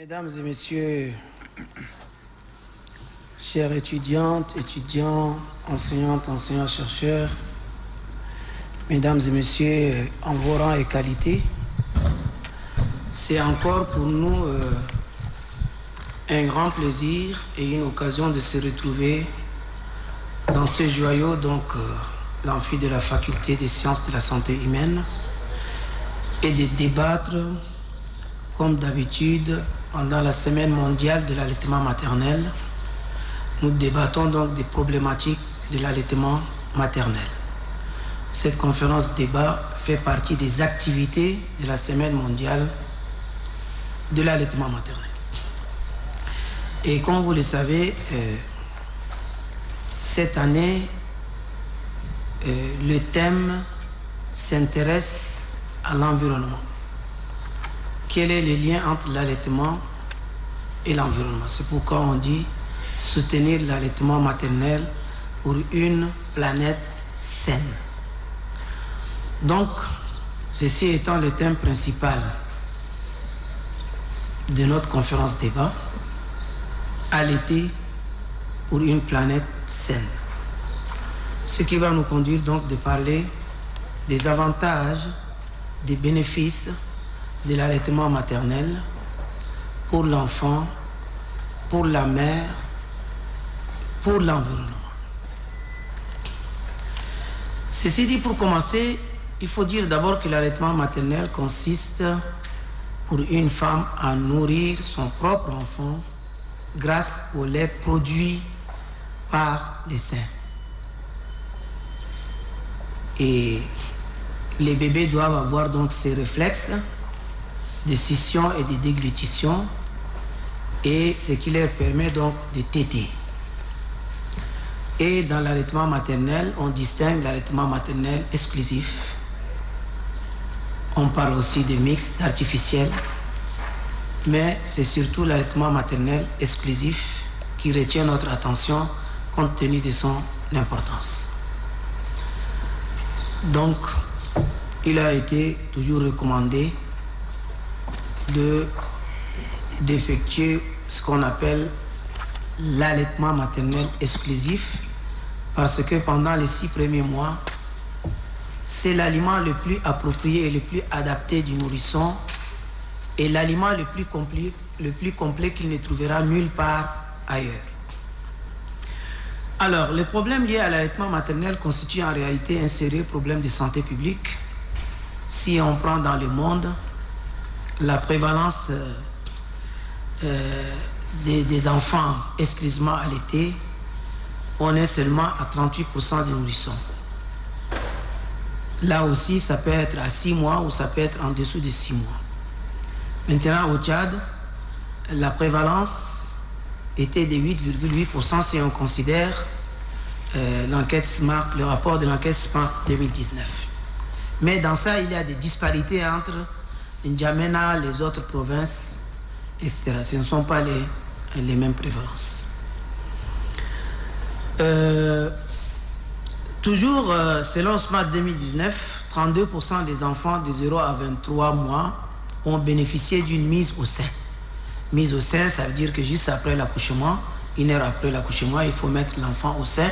Mesdames et messieurs, chères étudiantes, étudiants, enseignantes, enseignants, chercheurs, mesdames et messieurs, en vos rangs et qualités, c'est encore pour nous un grand plaisir et une occasion de se retrouver dans ce joyau, l'amphi de la faculté des sciences de la santé humaine, et de débattre, comme d'habitude, pendant la semaine mondiale de l'allaitement maternel. Nous débattons donc des problématiques de l'allaitement maternel. Cette conférence débat fait partie des activités de la semaine mondiale de l'allaitement maternel. Et comme vous le savez, cette année, le thème s'intéresse à l'environnement. Quel est le lien entre l'allaitement et l'environnement? C'est pourquoi on dit soutenir l'allaitement maternel pour une planète saine. Donc, ceci étant le thème principal de notre conférence débat, allaiter pour une planète saine. Ce qui va nous conduire donc de parler des avantages, des bénéfices de l'allaitement maternel pour l'enfant, pour la mère, pour l'environnement. Ceci dit, pour commencer, il faut dire d'abord que l'allaitement maternel consiste pour une femme à nourrir son propre enfant grâce au lait produit par les seins. Et les bébés doivent avoir donc ces réflexes de succion et de déglutition, et ce qui leur permet donc de téter. Et dans l'allaitement maternel, on distingue l'allaitement maternel exclusif. On parle aussi de mixte, d'artificiel, mais c'est surtout l'allaitement maternel exclusif qui retient notre attention compte tenu de son importance. Donc, il a été toujours recommandé d'effectuer ce qu'on appelle l'allaitement maternel exclusif, parce que pendant les 6 premiers mois, c'est l'aliment le plus approprié et le plus adapté du nourrisson, et l'aliment le plus complet qu'il ne trouvera nulle part ailleurs. Alors, le problème lié à l'allaitement maternel constitue en réalité un sérieux problème de santé publique. Si on prend dans le monde la prévalence des enfants exclusivement allaités, on est seulement à 38% des nourrissons. Là aussi, ça peut être à 6 mois ou ça peut être en dessous de 6 mois. Maintenant, au Tchad, la prévalence était de 8,8% si on considère l'enquête SMART, le rapport de l'enquête SMART 2019. Mais dans ça, il y a des disparités entre N'Djamena, les autres provinces, etc. Ce ne sont pas les mêmes prévalences. Toujours selon SMART 2019, 32% des enfants de 0 à 23 mois ont bénéficié d'une mise au sein. Mise au sein, ça veut dire que juste après l'accouchement, 1 heure après l'accouchement, il faut mettre l'enfant au sein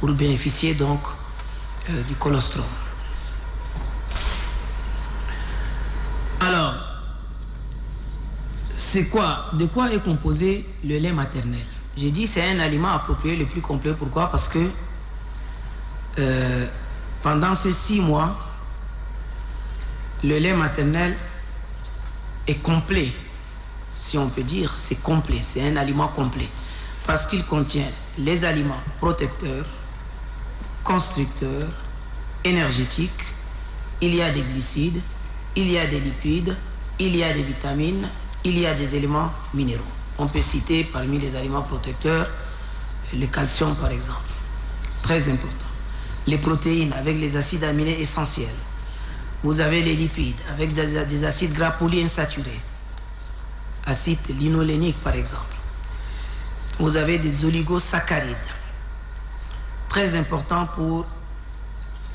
pour bénéficier donc du colostrum. Alors, de quoi est composé le lait maternel? J'ai dit c'est un aliment approprié le plus complet. Pourquoi? Parce que pendant ces 6 mois, le lait maternel est complet. Si on peut dire, c'est complet, c'est un aliment complet. Parce qu'il contient les aliments protecteurs, constructeurs, énergétiques, il y a des glucides, il y a des lipides, il y a des vitamines, il y a des éléments minéraux. On peut citer parmi les aliments protecteurs le calcium par exemple, très important. Les protéines avec les acides aminés essentiels. Vous avez les lipides avec des acides gras polyinsaturés, acide linolénique par exemple. Vous avez des oligosaccharides, très important pour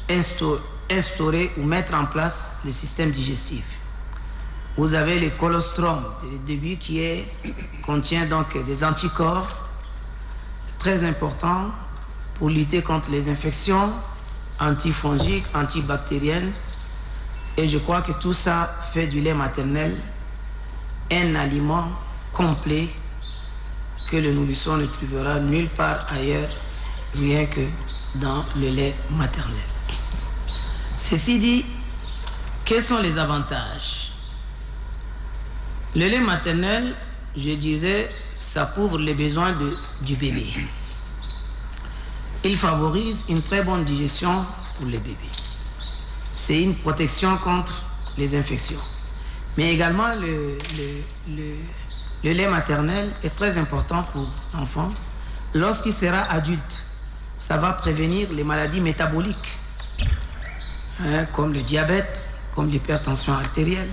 instaurer ou mettre en place le système digestif. vous avez le colostrum, le début contient donc des anticorps très importants pour lutter contre les infections antifongiques, antibactériennes. Et je crois que tout ça fait du lait maternel un aliment complet que le nourrisson ne trouvera nulle part ailleurs, rien que dans le lait maternel. Ceci dit, quels sont les avantages? Le lait maternel, je disais, ça couvre les besoins du bébé. Il favorise une très bonne digestion pour les bébés. C'est une protection contre les infections. Mais également, le lait maternel est très important pour l'enfant. Lorsqu'il sera adulte, ça va prévenir les maladies métaboliques, comme le diabète, comme l'hypertension artérielle,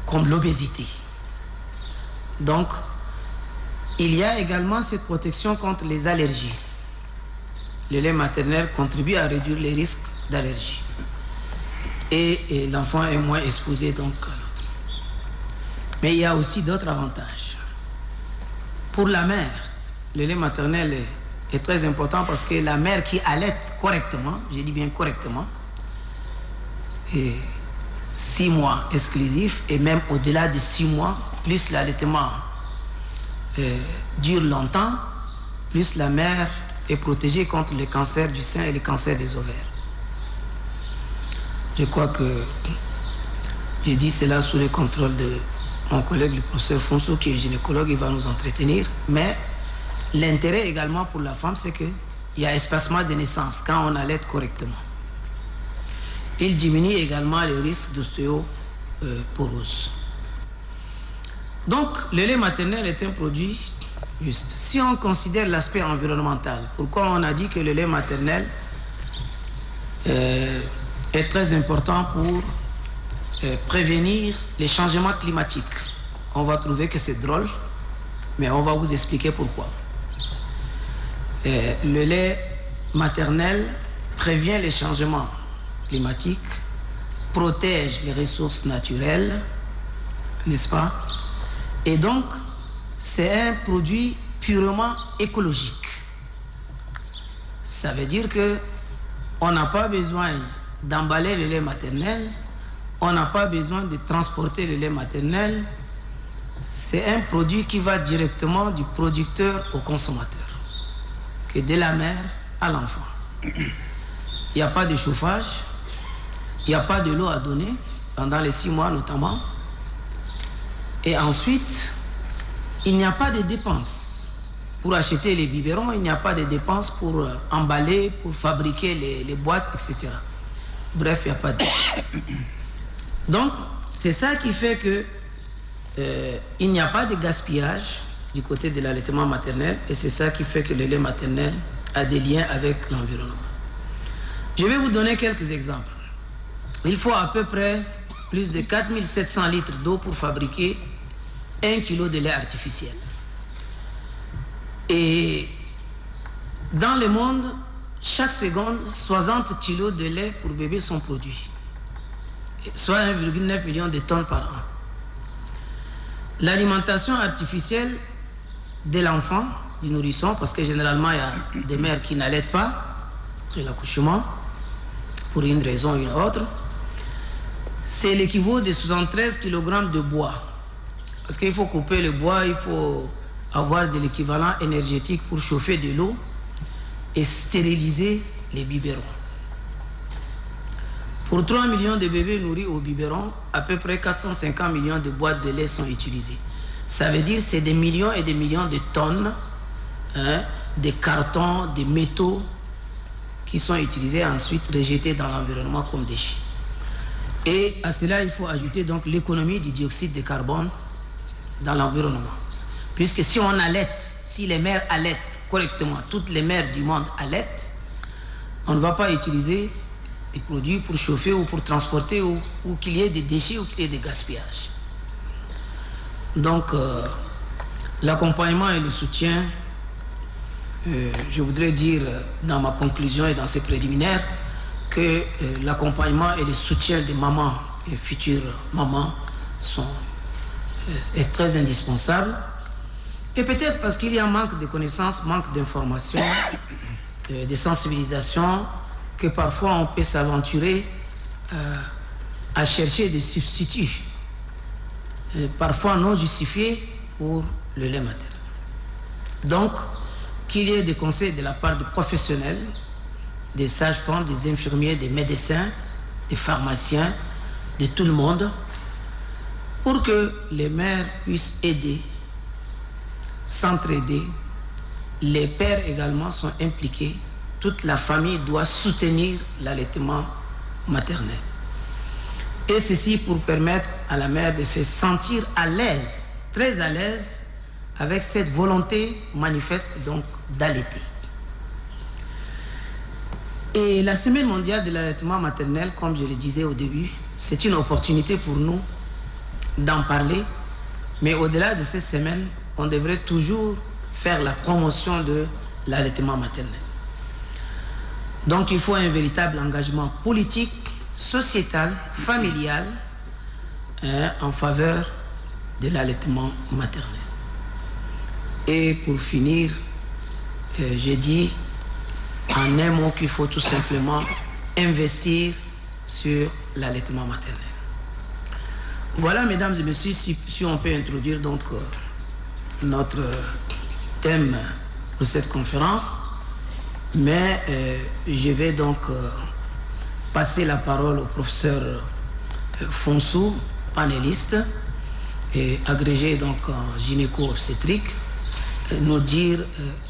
comme l'obésité. Donc, il y a également cette protection contre les allergies. Le lait maternel contribue à réduire les risques d'allergie. Et l'enfant est moins exposé donc à l'autre. Mais il y a aussi d'autres avantages. Pour la mère, le lait maternel est très important parce que la mère qui allaite correctement, je dis bien correctement, et 6 mois exclusifs et même au-delà de 6 mois, plus l'allaitement dure longtemps, plus la mère est protégée contre le cancer du sein et le cancer des ovaires. Je crois que j'ai dit cela sous le contrôle de mon collègue le professeur Fonso qui est gynécologue, il va nous entretenir. Mais l'intérêt également pour la femme, c'est qu'il y a espacement de naissance quand on allaite correctement. Il diminue également le risque d'ostéoporose. Donc, le lait maternel est un produit juste. Si on considère l'aspect environnemental, pourquoi on a dit que le lait maternel est très important pour prévenir les changements climatiques? On va trouver que c'est drôle, mais on va vous expliquer pourquoi. Le lait maternel prévient les changements climatiques, protège les ressources naturelles, n'est-ce pas? Et donc, c'est un produit purement écologique. Ça veut dire que on n'a pas besoin d'emballer le lait maternel, on n'a pas besoin de transporter le lait maternel. C'est un produit qui va directement du producteur au consommateur, que de la mère à l'enfant. Il n'y a pas de chauffage, il n'y a pas de l'eau à donner, pendant les 6 mois notamment. Et ensuite, il n'y a pas de dépenses pour acheter les biberons, il n'y a pas de dépenses pour emballer, pour fabriquer les boîtes, etc. Bref, il n'y a pas de... Donc, c'est ça qui fait que il n'y a pas de gaspillage du côté de l'allaitement maternel, et c'est ça qui fait que le lait maternel a des liens avec l'environnement. Je vais vous donner quelques exemples. Il faut à peu près plus de 4700 litres d'eau pour fabriquer 1 kg de lait artificiel. Et dans le monde, chaque seconde, 60 kg de lait pour bébé sont produits, soit 1,9 million de tonnes par an. L'alimentation artificielle de l'enfant, du nourrisson, parce que généralement il y a des mères qui n'allaitent pas après l'accouchement, pour une raison ou une autre, c'est l'équivalent de 73 kg de bois. Parce qu'il faut couper le bois, il faut avoir de l'équivalent énergétique pour chauffer de l'eau et stériliser les biberons. Pour 3 millions de bébés nourris au biberon, à peu près 450 millions de boîtes de lait sont utilisées. Ça veut dire que c'est des millions et des millions de tonnes, de cartons, de métaux qui sont utilisés et ensuite rejetés dans l'environnement comme déchets. Et à cela, il faut ajouter donc l'économie du dioxyde de carbone dans l'environnement. Puisque si on allaite, si les mères allaitent correctement, toutes les mères du monde allaitent, on ne va pas utiliser des produits pour chauffer ou pour transporter ou qu'il y ait des déchets ou qu'il y ait des gaspillages. Donc, l'accompagnement et le soutien, je voudrais dire dans ma conclusion et dans ces préliminaires que l'accompagnement et le soutien des mamans et futures mamans est très indispensable. Et peut-être parce qu'il y a un manque de connaissances, manque d'informations, de sensibilisation, que parfois on peut s'aventurer à chercher des substituts, parfois non justifiés pour le lait maternel. Donc, qu'il y ait des conseils de la part des professionnels, des sages-femmes, des infirmiers, des médecins, des pharmaciens, de tout le monde, pour que les mères puissent aider, s'entraider. Les pères également sont impliqués. Toute la famille doit soutenir l'allaitement maternel. Et ceci pour permettre à la mère de se sentir à l'aise, très à l'aise, avec cette volonté manifeste donc d'allaiter. Et la semaine mondiale de l'allaitement maternel, comme je le disais au début, c'est une opportunité pour nous d'en parler, mais au-delà de cette semaine, on devrait toujours faire la promotion de l'allaitement maternel. Donc il faut un véritable engagement politique, sociétal, familial, en faveur de l'allaitement maternel. Et pour finir, j'ai dit en un mot qu'il faut tout simplement investir sur l'allaitement maternel. Voilà, mesdames et messieurs, si on peut introduire donc notre thème de cette conférence, mais je vais donc passer la parole au professeur Fonsou, panéliste et agrégé donc en gynéco-obstétrique, nous dire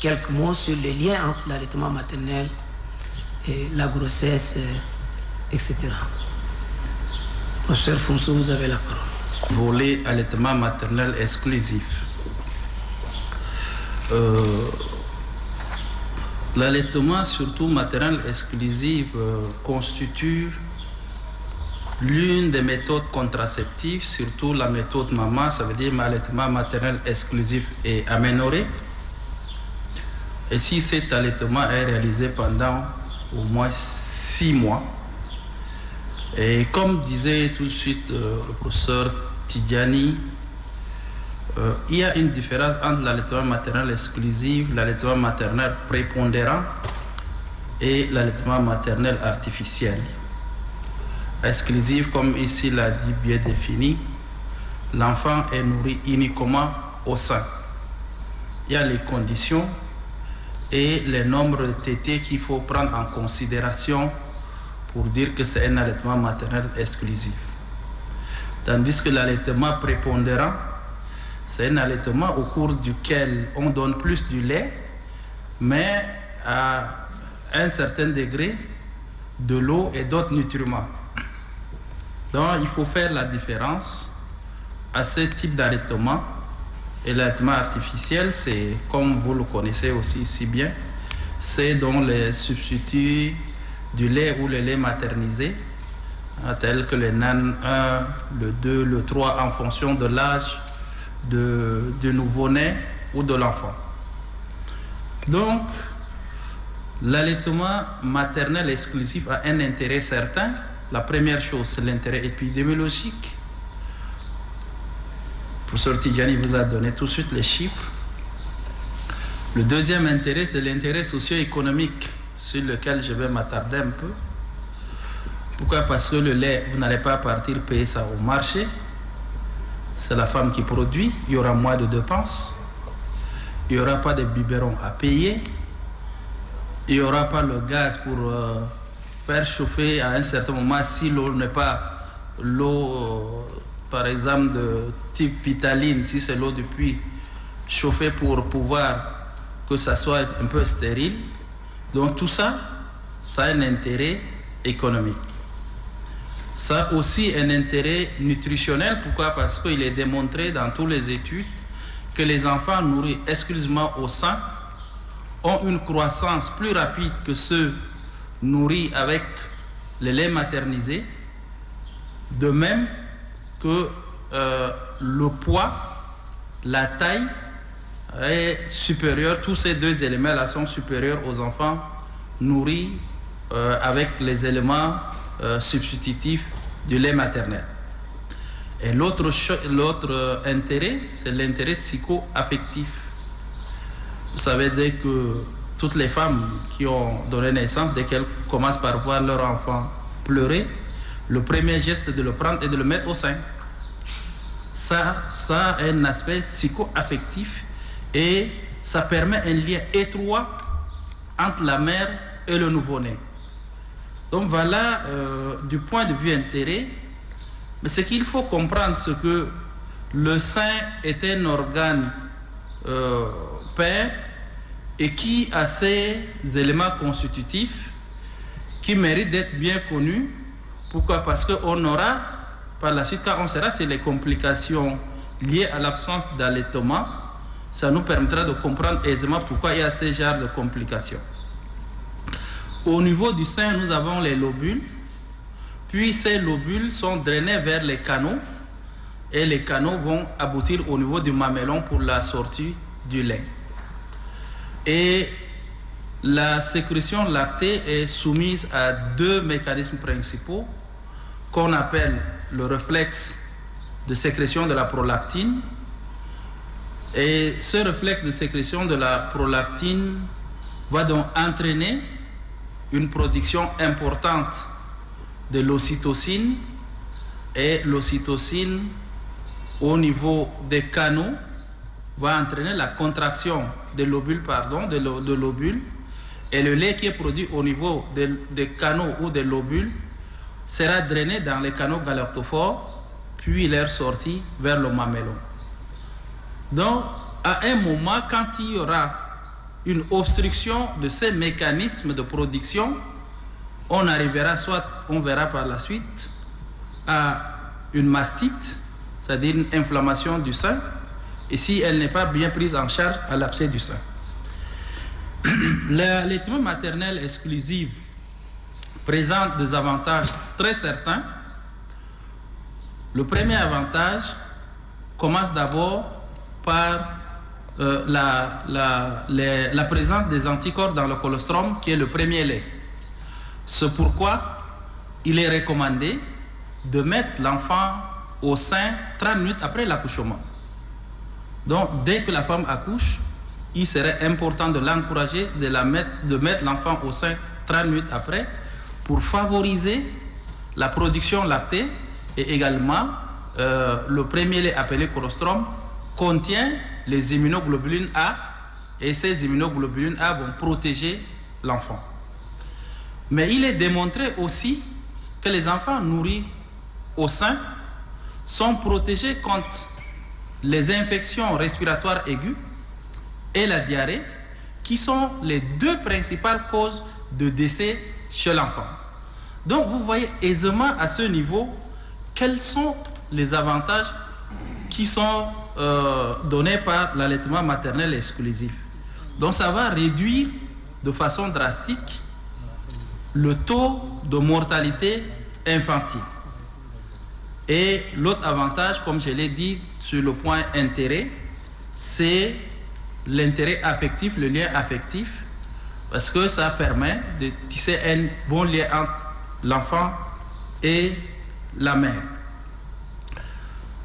quelques mots sur les liens entre l'allaitement maternel et la grossesse, etc. Professeur Fonsou, vous avez la parole. Volet allaitement maternel exclusif. L'allaitement, surtout maternel exclusif, constitue l'une des méthodes contraceptives, surtout la méthode maman, ça veut dire allaitement maternel exclusif et amélioré. Et si cet allaitement est réalisé pendant au moins 6 mois, et comme disait tout de suite le professeur Tidjani, il y a une différence entre l'allaitement maternel exclusif, l'allaitement maternel prépondérant et l'allaitement maternel artificiel. Exclusif, comme ici l'a dit bien défini, l'enfant est nourri uniquement au sein. Il y a les conditions et les nombres de tétés qu'il faut prendre en considération pour dire que c'est un allaitement maternel exclusif. Tandis que l'allaitement prépondérant, c'est un allaitement au cours duquel on donne plus du lait, mais à un certain degré de l'eau et d'autres nutriments. Donc il faut faire la différence à ce type d'allaitement. Et l'allaitement artificiel, c'est, comme vous le connaissez aussi si bien, c'est donc les substituts du lait ou le lait maternisé, tels que les NAN 1, le 2, le 3, en fonction de l'âge du nouveau-né ou de l'enfant. Donc, l'allaitement maternel exclusif a un intérêt certain. La première chose, c'est l'intérêt épidémiologique. Le professeur Tidjani vous a donné tout de suite les chiffres. Le deuxième intérêt, c'est l'intérêt socio-économique sur lequel je vais m'attarder un peu. Pourquoi? Parce que le lait, vous n'allez pas partir payer ça au marché. C'est la femme qui produit, il y aura moins de dépenses, il n'y aura pas de biberons à payer, il n'y aura pas le gaz pour faire chauffer à un certain moment si l'eau n'est pas l'eau, par exemple, de type Vitaline, si c'est l'eau du puits, chauffée pour pouvoir que ça soit un peu stérile. Donc tout ça, ça a un intérêt économique. Ça a aussi un intérêt nutritionnel. Pourquoi? Parce qu'il est démontré dans toutes les études que les enfants nourris exclusivement au sein ont une croissance plus rapide que ceux nourris avec le lait maternisé. De même que le poids, la taille est supérieure. Tous ces deux éléments-là sont supérieurs aux enfants nourris avec les éléments substitutifs du lait maternel. Et l'autre intérêt, c'est l'intérêt psycho-affectif. Vous savez, dès que toutes les femmes qui ont donné naissance, dès qu'elles commencent par voir leur enfant pleurer, le premier geste c'est de le prendre et de le mettre au sein. Ça a un aspect psycho-affectif et ça permet un lien étroit entre la mère et le nouveau-né. Donc voilà, du point de vue intérêt, mais ce qu'il faut comprendre, c'est que le sein est un organe père et qui a ces éléments constitutifs qui méritent d'être bien connus. Pourquoi? Parce qu'on aura, par la suite, quand on sera sur les complications liées à l'absence d'allaitement, ça nous permettra de comprendre aisément pourquoi il y a ce genre de complications. Au niveau du sein, nous avons les lobules, puis ces lobules sont drainés vers les canaux, et les canaux vont aboutir au niveau du mamellon pour la sortie du lait. Et la sécrétion lactée est soumise à deux mécanismes principaux qu'on appelle le réflexe de sécrétion de la prolactine. Et ce réflexe de sécrétion de la prolactine va donc entraîner une production importante de l'ocytocine, et l'ocytocine au niveau des canaux va entraîner la contraction des lobules, de lobules, et le lait qui est produit au niveau des canaux ou des lobules sera drainé dans les canaux galactophores, puis leur sortie vers le mamellon. Donc, à un moment, quand il y aura une obstruction de ces mécanismes de production, on arrivera, soit on verra par la suite, à une mastite, c'est-à-dire une inflammation du sein, et si elle n'est pas bien prise en charge, à l'abcès du sein. L'allaitement maternel exclusif présente des avantages très certains. Le premier avantage commence d'abord par la présence des anticorps dans le colostrum, qui est le premier lait. C'est pourquoi il est recommandé de mettre l'enfant au sein 30 minutes après l'accouchement. Donc, dès que la femme accouche, il serait important de l'encourager, de mettre l'enfant au sein 30 minutes après, pour favoriser la production lactée. Et également, le premier lait appelé colostrum contient les immunoglobulines A, et ces immunoglobulines A vont protéger l'enfant. Mais il est démontré aussi que les enfants nourris au sein sont protégés contre les infections respiratoires aiguës et la diarrhée, qui sont les deux principales causes de décès chez l'enfant. Donc vous voyez aisément à ce niveau quels sont les avantages qui sont donnés par l'allaitement maternel exclusif. Donc ça va réduire de façon drastique le taux de mortalité infantile. Et l'autre avantage, comme je l'ai dit sur le point intérêt, c'est l'intérêt affectif, le lien affectif, parce que ça permet de tisser un bon lien entre l'enfant et la mère.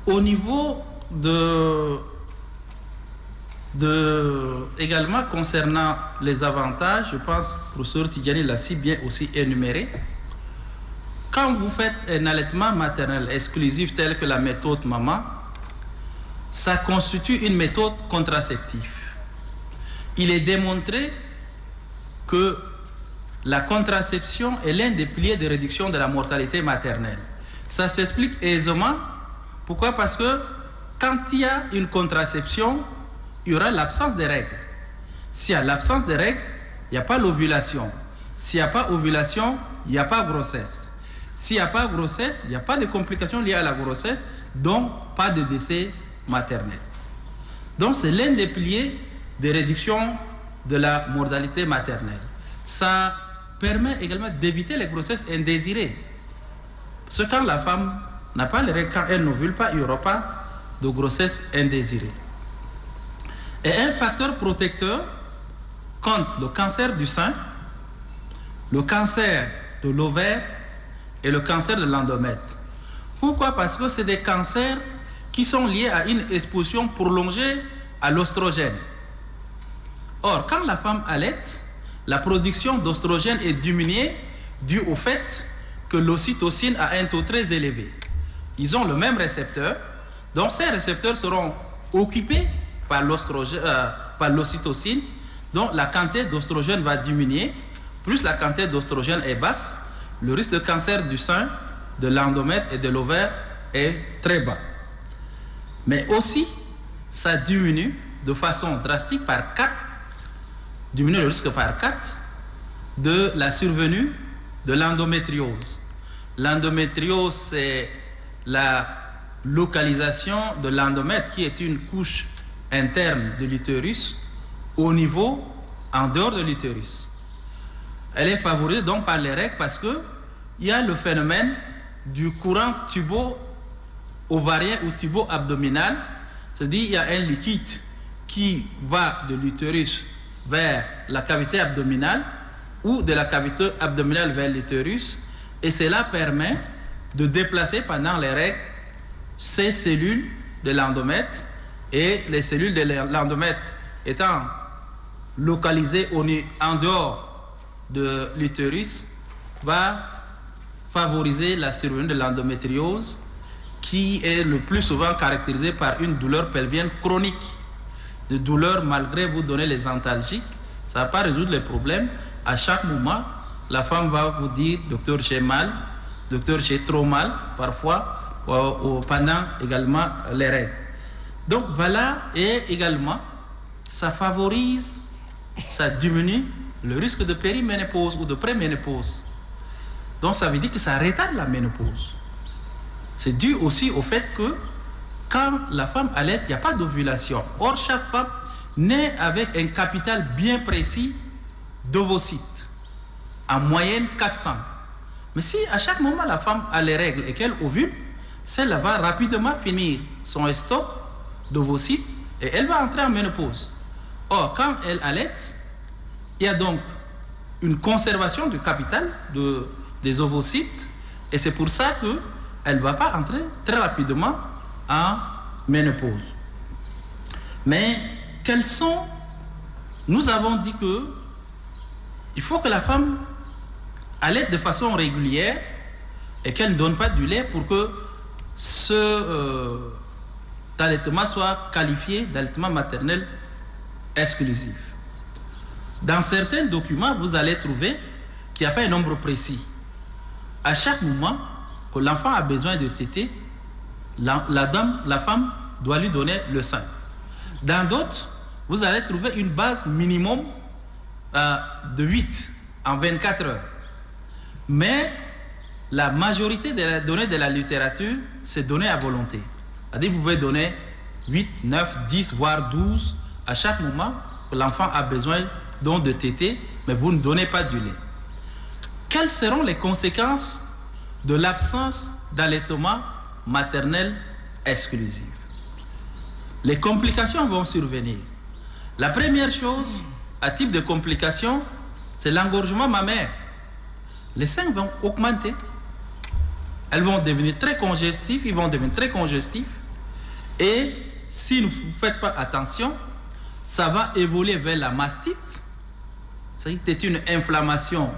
Au niveau également concernant les avantages, je pense que le professeur Tidjani l'a si bien aussi énuméré. Quand vous faites un allaitement maternel exclusif tel que la méthode maman, ça constitue une méthode contraceptive. Il est démontré que la contraception est l'un des piliers de réduction de la mortalité maternelle. Ça s'explique aisément. Pourquoi? Parce que quand il y a une contraception, il y aura l'absence de règles. S'il y a l'absence de règles, il n'y a pas l'ovulation. S'il n'y a pas ovulation, il n'y a pas grossesse. S'il n'y a pas grossesse, il n'y a pas de complications liées à la grossesse, donc pas de décès maternel. Donc c'est l'un des piliers de réduction de la mortalité maternelle. Ça permet également d'éviter les grossesses indésirées. Parce que quand la femme n'a pas les règles, quand elle n'ovule pas, il n'y aura pas de grossesse indésirée. Et un facteur protecteur contre le cancer du sein, le cancer de l'ovaire et le cancer de l'endomètre. Pourquoi? Parce que c'est des cancers qui sont liés à une exposition prolongée à l'oestrogène. Or, quand la femme allaite, la production d'oestrogène est diminuée due au fait que l'ocytocine a un taux très élevé. Ils ont le même récepteur, donc ces récepteurs seront occupés par l'ocytocine, donc la quantité d'oestrogène va diminuer. Plus la quantité d'oestrogène est basse, le risque de cancer du sein, de l'endomètre et de l'ovaire est très bas. Mais aussi, ça diminue de façon drastique par 4, diminue le risque par 4 de la survenue de l'endométriose. L'endométriose, c'est la localisation de l'endomètre qui est une couche interne de l'utérus au niveau en dehors de l'utérus. Elle est favorisée donc par les règles parce que il y a le phénomène du courant tubo-ovarien ou tubo-abdominal, c'est-à-dire il y a un liquide qui va de l'utérus vers la cavité abdominale ou de la cavité abdominale vers l'utérus, et cela permet de déplacer pendant les règles ces cellules de l'endomètre, et les cellules de l'endomètre étant localisées en dehors de l'utérus va favoriser la survenue de l'endométriose, qui est le plus souvent caractérisée par une douleur pelvienne chronique. De douleur, malgré vous donner les antalgiques, ça ne va pas résoudre les problèmes. À chaque moment, la femme va vous dire: docteur, j'ai mal, docteur, j'ai trop mal, parfois, pendant également les règles. Donc voilà, et également, ça favorise, ça diminue le risque de périménopause ou de préménopause. Donc ça veut dire que ça retarde la ménopause. C'est dû aussi au fait que quand la femme allaite, il n'y a pas d'ovulation. Or, chaque femme naît avec un capital bien précis d'ovocytes, en moyenne 400. Mais si à chaque moment la femme a les règles et qu'elle ovule, celle va rapidement finir son stock d'ovocytes et elle va entrer en ménopause. Or, quand elle allaite, il y a donc une conservation du capital des ovocytes, et c'est pour ça qu'elle ne va pas entrer très rapidement en ménopause. Mais quels sont... Nous avons dit que il faut que la femme allaite de façon régulière et qu'elle ne donne pas du lait pour que ce allaitement soit qualifié d'allaitement maternel exclusif. Dans certains documents, vous allez trouver qu'il n'y a pas un nombre précis. À chaque moment que l'enfant a besoin de téter, la femme doit lui donner le sein. Dans d'autres, vous allez trouver une base minimum de 8 en 24 heures. Mais la majorité des données de la littérature, c'est donné à volonté. C'est-à-dire que vous pouvez donner 8, 9, 10, voire 12 à chaque moment que l'enfant a besoin donc de téter, mais vous ne donnez pas du lait. Quelles seront les conséquences de l'absence d'allaitement maternel exclusif? Les complications vont survenir. La première chose, à type de complication, c'est l'engorgement mammaire. Les seins vont augmenter. Elles vont devenir très congestifs, ils vont devenir très congestifs. Et si vous ne faites pas attention, ça va évoluer vers la mastite. C'est une inflammation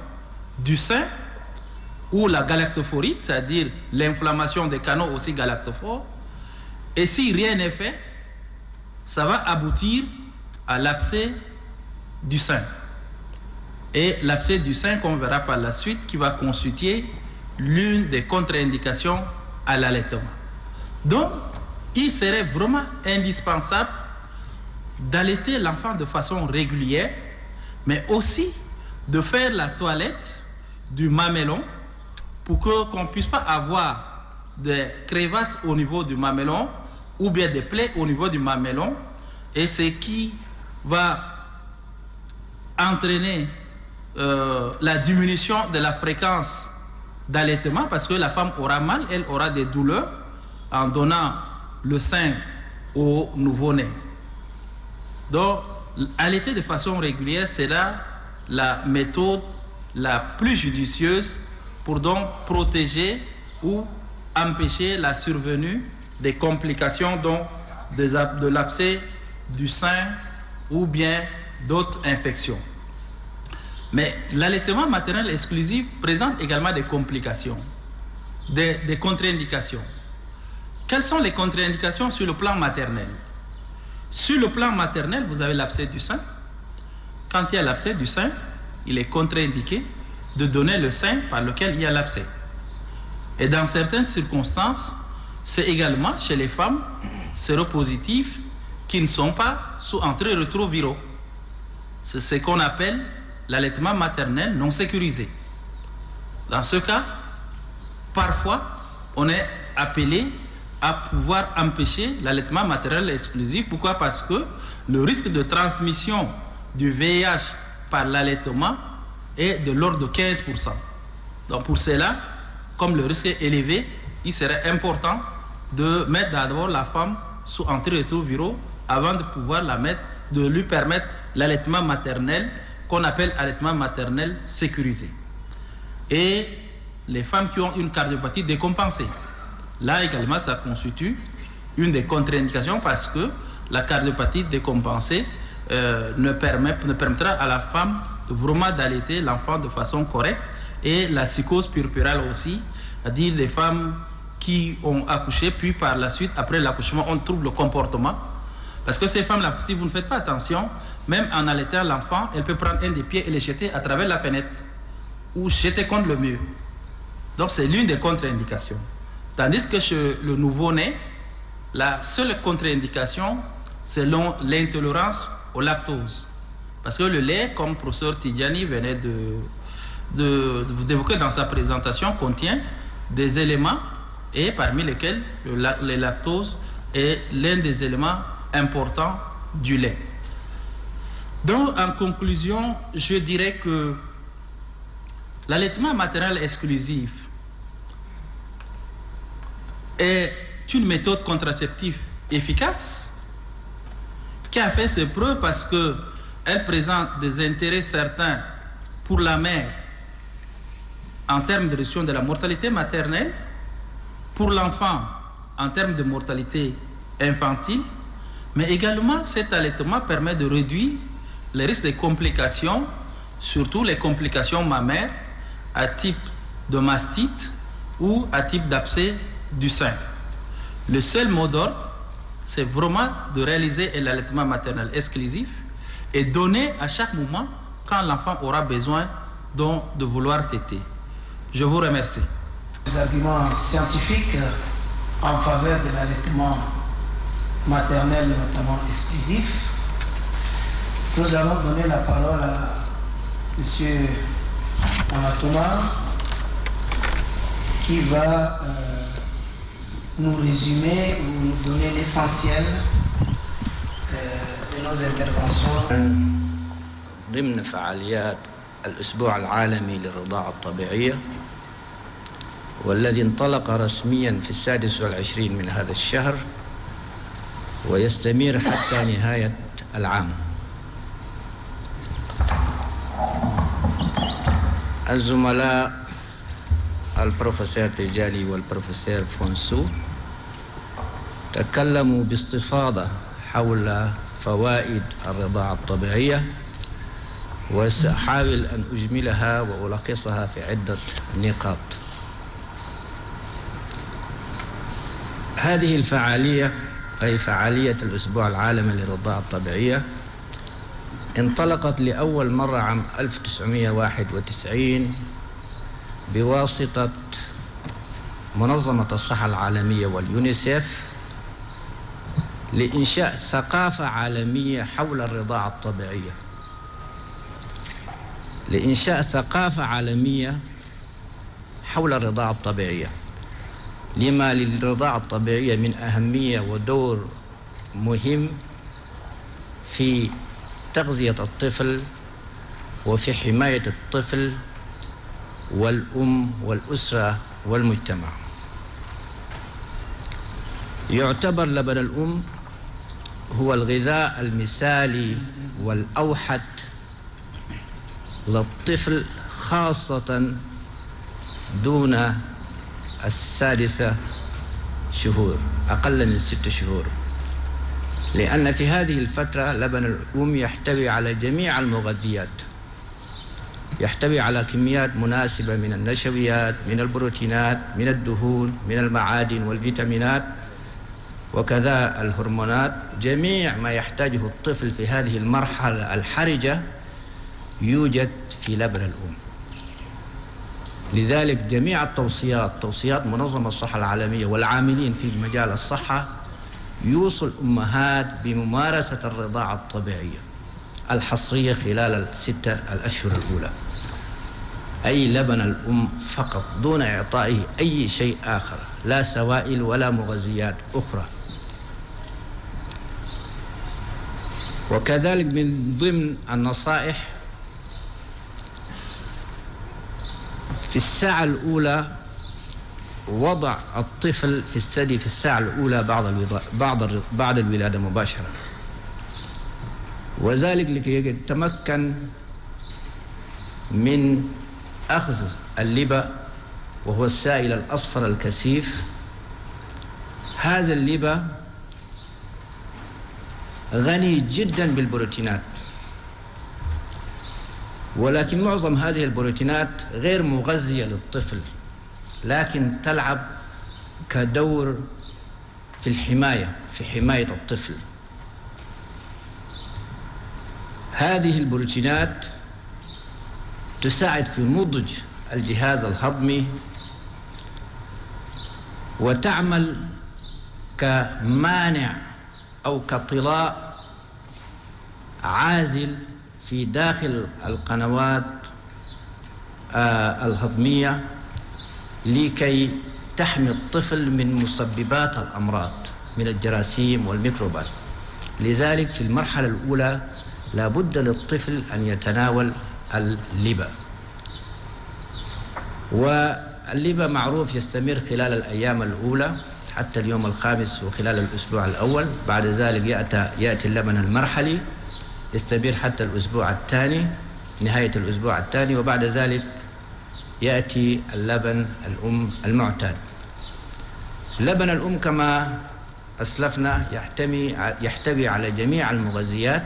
du sein, ou la galactophorite, c'est-à-dire l'inflammation des canaux aussi galactophores. Et si rien n'est fait, ça va aboutir à l'abcès du sein. Et l'abcès du sein qu'on verra par la suite, qui va constituer l'une des contre-indications à l'allaitement. Donc, il serait vraiment indispensable d'allaiter l'enfant de façon régulière, mais aussi de faire la toilette du mamellon pour qu'on ne puisse pas avoir des crevasses au niveau du mamellon ou bien des plaies au niveau du mamellon, et ce qui va entraîner la diminution de la fréquence d'allaitement, parce que la femme aura mal, elle aura des douleurs en donnant le sein au nouveau-né. Donc, allaiter de façon régulière sera la méthode la plus judicieuse pour donc protéger ou empêcher la survenue des complications dont de l'abcès du sein ou bien d'autres infections. Mais l'allaitement maternel exclusif présente également des complications, des contre-indications. Quelles sont les contre-indications sur le plan maternel? Sur le plan maternel, vous avez l'abcès du sein. Quand il y a l'abcès du sein, il est contre-indiqué de donner le sein par lequel il y a l'abcès. Et dans certaines circonstances, c'est également chez les femmes séropositives qui ne sont pas sous entrée-rétroviraux. C'est ce qu'on appelle l'allaitement maternel non sécurisé. Dans ce cas, parfois, on est appelé à pouvoir empêcher l'allaitement maternel exclusif. Pourquoi? Parce que le risque de transmission du VIH par l'allaitement est de l'ordre de 15%. Donc pour cela, comme le risque est élevé, il serait important de mettre d'abord la femme sous antirétroviraux avant de pouvoir de lui permettre l'allaitement maternel qu'on appelle allaitement maternel sécurisé. Et les femmes qui ont une cardiopathie décompensée, là également ça constitue une des contre-indications parce que la cardiopathie décompensée ne permettra à la femme de vraiment d'allaiter l'enfant de façon correcte, et la psychose puerpérale aussi, c'est-à-dire les femmes qui ont accouché puis par la suite après l'accouchement on trouve le comportement, parce que ces femmes-là, si vous ne faites pas attention, même en allaitant l'enfant, elle peut prendre un des pieds et le jeter à travers la fenêtre ou jeter contre le mur. Donc c'est l'une des contre-indications. Tandis que chez le nouveau-né, la seule contre-indication, c'est l'intolérance au lactose. Parce que le lait, comme le professeur Tidjani venait d'évoquer dans sa présentation, contient des éléments, et parmi lesquels le lactose est l'un des éléments importants du lait. Donc, en conclusion, je dirais que l'allaitement maternel exclusif est une méthode contraceptive efficace qui a fait ses preuves parce qu'elle présente des intérêts certains pour la mère en termes de réduction de la mortalité maternelle, pour l'enfant en termes de mortalité infantile, mais également cet allaitement permet de réduire les risques de complications, surtout les complications mammaires à type de mastite ou à type d'abcès du sein. Le seul mot d'ordre, c'est vraiment de réaliser l'allaitement maternel exclusif et donner à chaque moment quand l'enfant aura besoin de vouloir téter. Je vous remercie. Les arguments scientifiques en faveur de l'allaitement maternel, notamment exclusif. Nous allons donner la parole à M. Anatoma qui va nous résumer ou nous donner l'essentiel de nos interventions. ضمن فعاليات الأسبوع العالمي للرضاعة الطبيعية، والذي انطلق رسميا في 26 من هذا الشهر ويستمر حتى نهاية العام. الزملاء البروفيسور تيجاني والبروفيسور فونسو تكلموا باستفاضة حول فوائد الرضاعة الطبيعية، وسأحاول أن أجملها وألخصها في عدة نقاط. هذه الفعالية أي فعالية الأسبوع العالمي للرضاعة الطبيعية انطلقت لأول مرة عام 1991 بواسطة منظمة الصحة العالمية واليونيسيف لإنشاء ثقافة عالمية حول الرضاعة الطبيعية. لإنشاء ثقافة عالمية حول الرضاعة الطبيعية، لما للرضاعة الطبيعية من أهمية ودور مهم في تغذية الطفل وفي حماية الطفل والأم والأسرة والمجتمع. يعتبر لبن الأم هو الغذاء المثالي والأوحد للطفل، خاصة دون السادسة شهور، أقل من 6 شهور، لأن في هذه الفترة لبن الأم يحتوي على جميع المغذيات، يحتوي على كميات مناسبة من النشويات، من البروتينات، من الدهون، من المعادن والفيتامينات، وكذا الهرمونات. جميع ما يحتاجه الطفل في هذه المرحلة الحرجة يوجد في لبن الأم. لذلك جميع توصيات منظمة الصحة العالمية والعاملين في مجال الصحة يوصوا الأمهات بممارسة الرضاعة الطبيعية الحصرية خلال ال6 الأشهر الأولى، أي لبن الأم فقط دون إعطائه أي شيء آخر، لا سوائل ولا مغذيات أخرى. وكذلك من ضمن النصائح في الساعة الأولى وضع الطفل في الثدي في الساعة الأولى بعد الولادة مباشرة، وذلك لكي يتمكن من أخذ اللبن وهو السائل الأصفر الكثيف. هذا اللبن غني جدا بالبروتينات، ولكن معظم هذه البروتينات غير مغذية للطفل، لكن تلعب كدور في حماية الطفل. هذه البروتينات تساعد في نضج الجهاز الهضمي، وتعمل كمانع أو كطلاء عازل في داخل القنوات الهضمية لكي تحمي الطفل من مسببات الأمراض من الجراثيم والميكروبات. لذلك في المرحلة الأولى لا بد للطفل أن يتناول اللبن، واللبن معروف يستمر خلال الأيام الأولى حتى اليوم الخامس وخلال الأسبوع الأول. بعد ذلك يأتي اللبن المرحلي يستمر حتى الأسبوع الثاني، نهاية الأسبوع الثاني، وبعد ذلك يأتي اللبن الأم المعتاد. لبن الأم كما أسلفنا يحتوي على جميع المغذيات،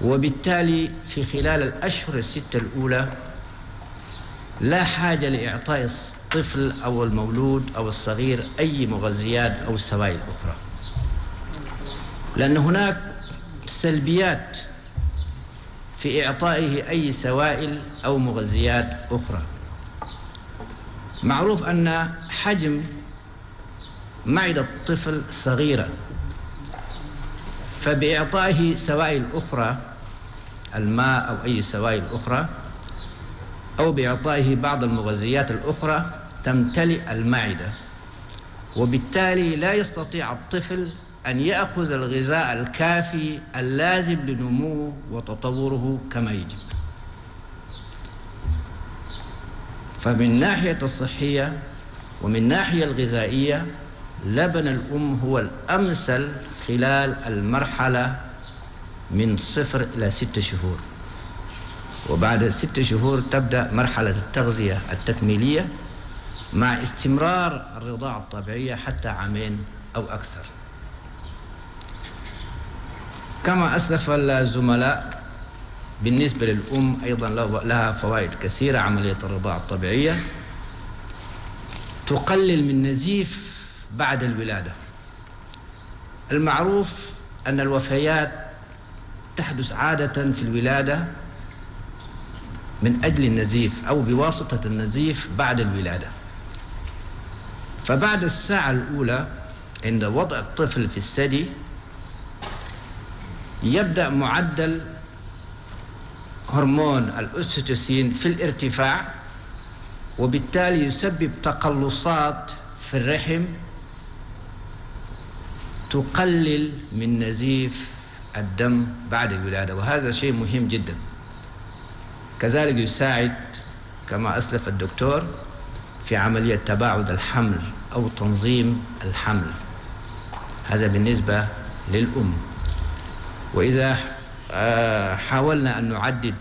وبالتالي في خلال الأشهر ال6 الأولى لا حاجة لإعطاء الطفل أو المولود أو الصغير أي مغذيات أو سوائل أخرى، لأن هناك سلبيات في إعطائه أي سوائل أو مغذيات أخرى. معروف أن حجم معدة الطفل صغيرة، فبإعطائه سوائل أخرى، الماء أو أي سوائل أخرى، أو بإعطائه بعض المغذيات الأخرى تمتلئ المعدة، وبالتالي لا يستطيع الطفل أن يأخذ الغذاء الكافي اللازم لنموه وتطوره كما يجب. فمن ناحية الصحية ومن ناحية الغذائية لبن الأم هو الأمثل خلال المرحلة من 0 إلى 6 شهور، وبعد 6 شهور تبدأ مرحلة التغذية التكميلية مع استمرار الرضاعة الطبيعية حتى 2 عام أو أكثر. كما أسلف الزملاء بالنسبة للأم أيضا لها فوائد كثيرة. عملية الرضاعة الطبيعية تقلل من نزيف بعد الولادة. المعروف أن الوفيات تحدث عادة في الولادة من أجل النزيف أو بواسطة النزيف بعد الولادة. فبعد الساعة الأولى عند وضع الطفل في الثدي يبدأ معدل هرمون الأكسيتوسين في الارتفاع، وبالتالي يسبب تقلصات في الرحم تقلل من نزيف الدم بعد الولادة، وهذا شيء مهم جدا. كذلك يساعد كما أسلف الدكتور في عملية تباعد الحمل أو تنظيم الحمل، هذا بالنسبة للأم. وإذا حاولنا أن نعدد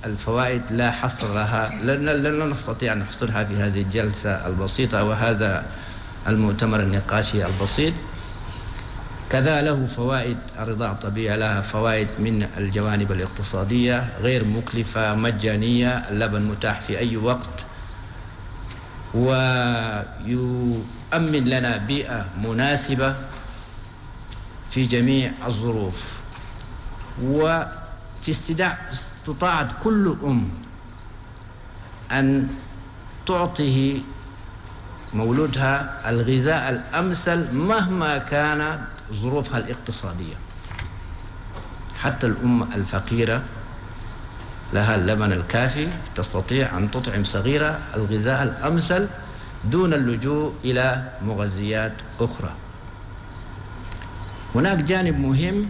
الفوائد لا حصر لها، لن نستطيع أن نحصرها في هذه الجلسة البسيطة وهذا المؤتمر النقاشي البسيط. كذا له فوائد، الرضاعة الطبيعية لها فوائد من الجوانب الاقتصادية، غير مكلفة، مجانية، اللبن متاح في أي وقت، ويؤمن لنا بيئة مناسبة في جميع الظروف، وفي استطاعة كل أن تعطيه مولودها الغذاء الأمثل مهما كانت ظروفها الاقتصادية. حتى الأم الفقيرة لها اللبن الكافي، تستطيع أن تطعم صغيرة الغذاء الأمثل دون اللجوء إلى مغذيات أخرى. هناك جانب مهم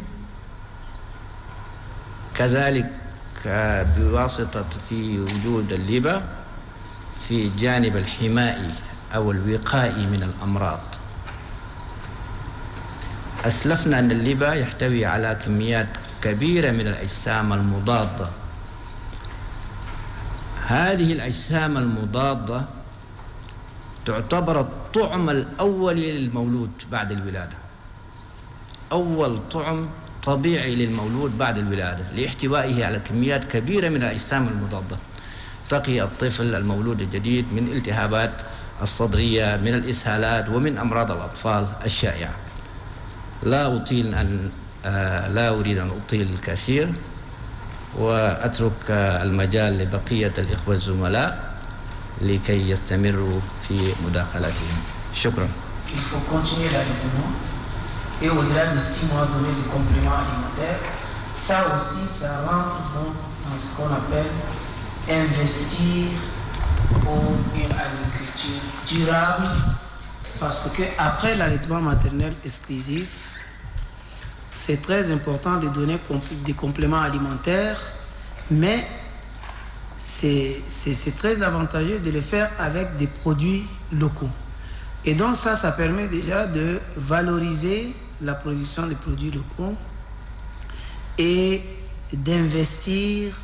كذلك بواسطة في وجود اللبن في الجانب الحمائي أو الوقائي من الأمراض. أسلفنا أن اللبن يحتوي على كميات كبيرة من الأجسام المضادة. هذه الأجسام المضادة تعتبر الطعم الأول للمولود بعد الولادة، أول طعم طبيعي للمولود بعد الولادة لاحتوائه على كميات كبيرة من الأجسام المضادة تقي الطفل المولود الجديد من التهابات الصدرية، من الإسهالات، ومن أمراض الأطفال الشائعة. لا أريد أن أطيل الكثير وأترك المجال لبقية الإخوة الزملاء لكي يستمروا في مداخلتهم. شكرا. Il faut continuer l'allaitement et au-delà de 6 mois donner des compléments alimentaires. Ça aussi, ça rentre dans ce qu'on appelle investir pour une agriculture durable, parce que après l'allaitement maternel exclusif, c'est très important de donner des compléments alimentaires, mais c'est très avantageux de le faire avec des produits locaux. Et donc ça permet déjà de valoriser la production des produits locaux et d'investir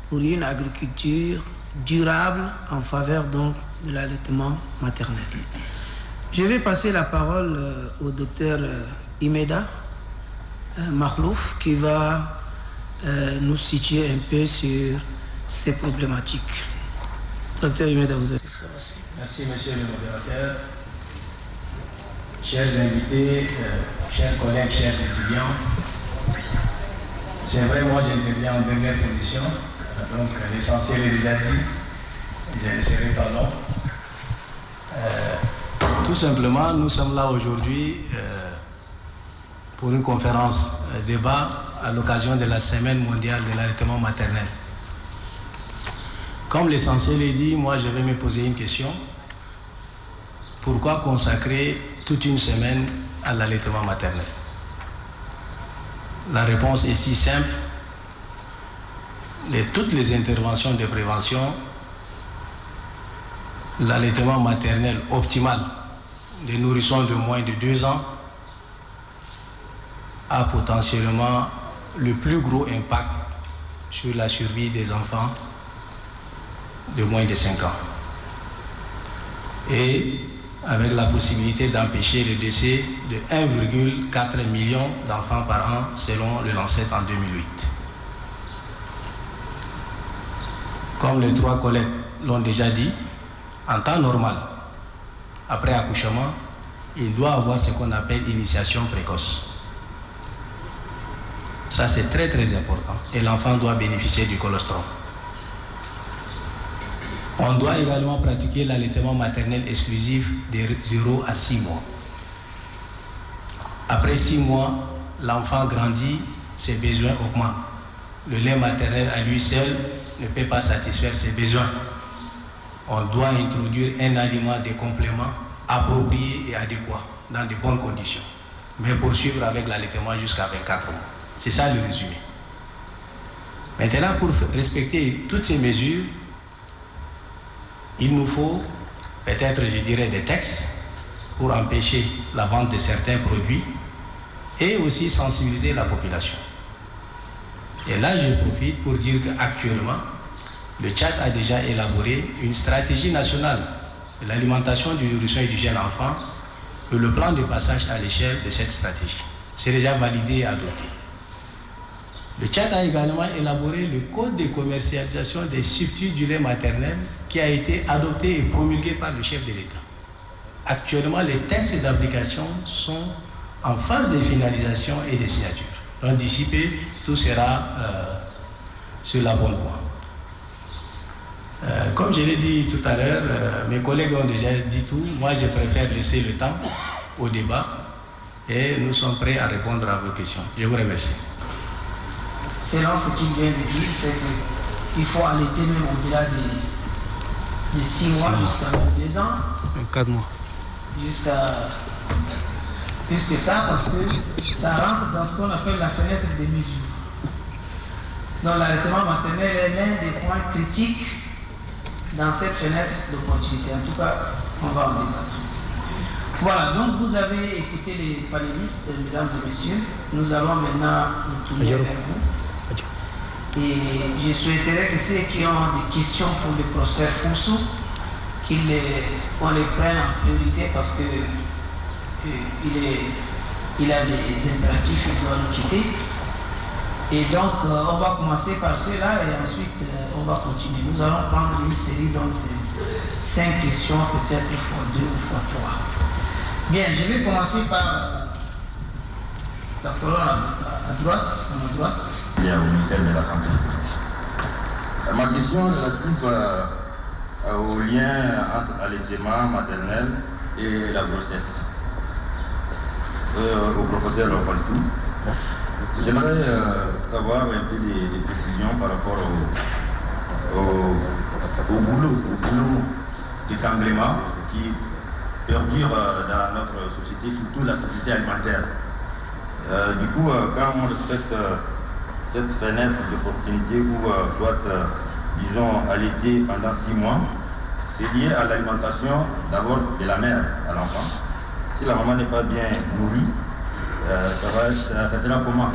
pour une agriculture durable en faveur donc de l'allaitement maternel. Je vais passer la parole au docteur Imeda Makhlouf qui va nous situer un peu sur ces problématiques. Docteur Imeda, vous avez ça aussi. Merci, monsieur le modérateur. Chers invités, chers collègues, chers étudiants, c'est vrai, moi j'interviens en dernière position, donc l'essentiel est déjà dit, je ne serai pas long. Tout simplement, nous sommes là aujourd'hui pour une conférence débat à l'occasion de la Semaine mondiale de l'allaitement maternel. Comme l'essentiel est dit, moi je vais me poser une question. Pourquoi consacrer toute une semaine à l'allaitement maternel? La réponse est si simple. Toutes les interventions de prévention, l'allaitement maternel optimal des nourrissons de moins de 2 ans a potentiellement le plus gros impact sur la survie des enfants de moins de 5 ans. Et avec la possibilité d'empêcher le décès de 1,4 million d'enfants par an selon le Lancet en 2008. Comme les 3 collègues l'ont déjà dit, en temps normal, après accouchement, il doit avoir ce qu'on appelle initiation précoce. Ça c'est très très important et l'enfant doit bénéficier du colostrum. On doit également pratiquer l'allaitement maternel exclusif de 0 à 6 mois. Après 6 mois, l'enfant grandit, ses besoins augmentent. Le lait maternel à lui seul ne peut pas satisfaire ses besoins. On doit introduire un aliment de complément approprié et adéquat dans de bonnes conditions, mais poursuivre avec l'allaitement jusqu'à 24 mois. C'est ça le résumé. Maintenant, pour respecter toutes ces mesures, il nous faut peut-être, je dirais, des textes pour empêcher la vente de certains produits et aussi sensibiliser la population. Et là, je profite pour dire qu'actuellement, le Tchad a déjà élaboré une stratégie nationale de l'alimentation du nourrisson et du jeune enfant et le plan de passage à l'échelle de cette stratégie. C'est déjà validé et adopté. Le Tchad a également élaboré le code de commercialisation des substituts du lait maternel qui a été adopté et promulgué par le chef de l'État. Actuellement, les textes d'application sont en phase de finalisation et de signature. Donc d'ici peu, tout sera sur la bonne voie. Comme je l'ai dit tout à l'heure, mes collègues ont déjà dit tout. Moi, je préfère laisser le temps au débat et nous sommes prêts à répondre à vos questions. Je vous remercie. Selon ce qu'il vient de dire, c'est qu'il faut allaiter même au-delà de 6 mois jusqu'à 2 ans. 4 mois. Jusqu'à plus que ça, parce que ça rentre dans ce qu'on appelle la fenêtre des mesures. Donc l'allaitement maternel est l'un des points critiques dans cette fenêtre d'opportunité. En tout cas, on va en débattre. Voilà, donc vous avez écouté les panélistes, mesdames et messieurs. Nous allons maintenant nous tourner vers vous. Et je souhaiterais que ceux qui ont des questions pour le professeur Foussou, qu'on les prenne en priorité parce que il a des impératifs, il doit nous quitter. Et donc, on va commencer par cela et ensuite on va continuer. Nous allons prendre une série de 5 questions, peut-être fois 2 ou fois 3. Bien, je vais commencer par la colonne à droite, à ma droite. Bien, au ministère de la Santé. Ma question est relative au lien entre l'allaitement maternel et la grossesse. Au professeur Lopaltou. J'aimerais savoir un peu des précisions par rapport au boulot d'étranglement qui perdure dans notre société, surtout la sécurité alimentaire. Du coup, quand on respecte cette fenêtre d'opportunité où doit, disons, allaiter pendant 6 mois, c'est lié à l'alimentation d'abord de la mère à l'enfant. Si la maman n'est pas bien nourrie, ça sera comment?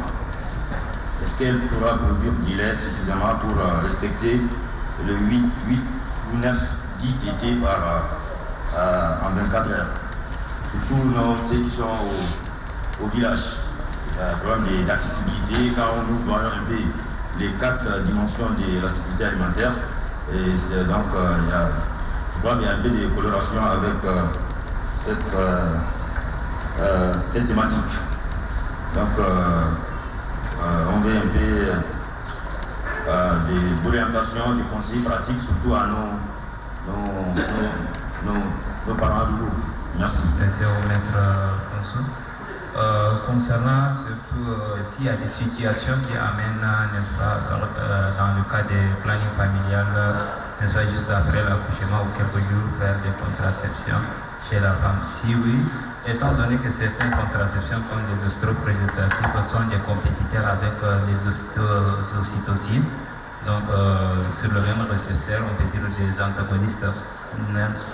Est-ce qu'elle pourra produire du lait suffisamment pour respecter le 8 ou 9, 10 tétés en 24 heures? Surtout ceux qui sont au village. Il y a un problème d'accessibilité quand nous voyons un peu les 4 dimensions de la sécurité alimentaire. Et donc, je crois qu'il y a un peu de coloration avec cette thématique. Donc, on veut un peu d'orientation, des conseils pratiques, surtout à nos parents ruraux. Merci. Merci au maître Foussou. Concernant surtout s'il y a des situations qui amènent, n'est-ce pas, dans le cas des planning familial, n'est-ce pas, juste après l'accouchement ou quelques jours, faire des contraceptions chez la femme. Si oui, étant donné que certaines contraceptions comme les oestroprogestatifs sont des compétiteurs avec les ocytocines, donc sur le même récepteur, on peut dire des antagonistes,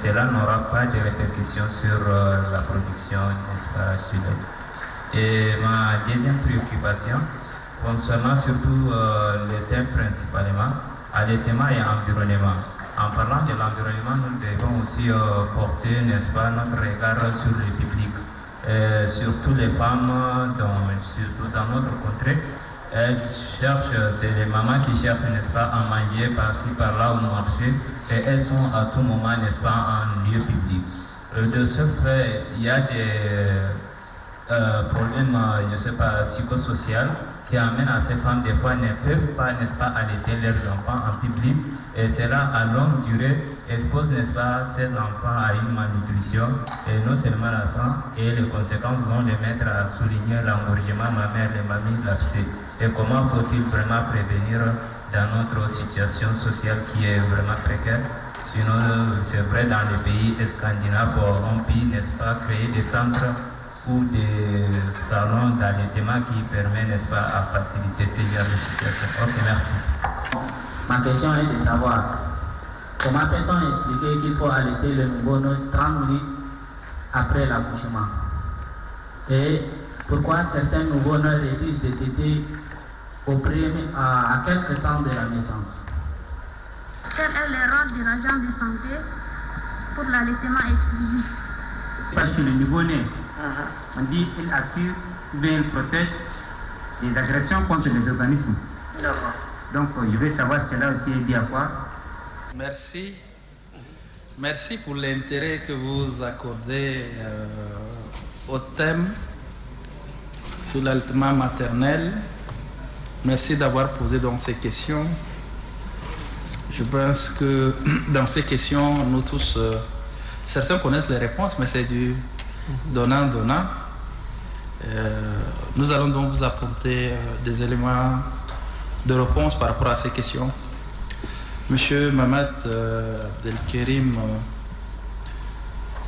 cela n'aura pas de répercussions sur la production, n'est-ce pas, du lait. Et ma deuxième préoccupation concernant surtout les thèmes principalement, allaitement et environnement. En parlant de l'environnement, nous devons aussi porter, n'est-ce pas, notre regard sur le public. Surtout les femmes, surtout dans notre contrée, elles cherchent, c'est les mamans qui cherchent, n'est-ce pas, à manger par-ci, par-là au marché, et elles sont à tout moment, n'est-ce pas, en lieu public. De ce fait, il y a des problèmes, je ne sais pas, psychosociaux qui amènent à ces femmes, des fois, ne peuvent pas, n'est-ce pas, allaiter leurs enfants en public, et cela à longue durée expose, n'est-ce pas, cet enfant à une malnutrition, et non seulement l'enfant, et les conséquences vont les mettre à souligner l'engorgement mammaire, les mamies lactées. Et comment faut-il vraiment prévenir dans notre situation sociale qui est vraiment précaire? Sinon, c'est vrai, dans les pays scandinaves, on peut, n'est-ce pas, créer des centres ou des salons d'allaitement qui permettent, n'est-ce pas, à faciliter ces genres de situations. Ok, merci. Ma question est de savoir comment peut-on expliquer qu'il faut allaiter le nouveau-né 30 minutes après l'accouchement? Et pourquoi certains nouveau-nés refusent de téter à quelques temps de la naissance? Quel est le rôle de l'agent de santé pour l'allaitement exclusif? Chez le nouveau-né, on dit qu'il assure ou bien il protège des agressions contre les organismes. Donc je veux savoir cela aussi est dit à quoi. Merci. Merci pour l'intérêt que vous accordez au thème sur l'allaitement maternel. Merci d'avoir posé donc ces questions. Je pense que dans ces questions, nous tous, certains connaissent les réponses, mais c'est du donnant-donnant. Nous allons donc vous apporter des éléments de réponse par rapport à ces questions. Monsieur Mamad Abdelkerim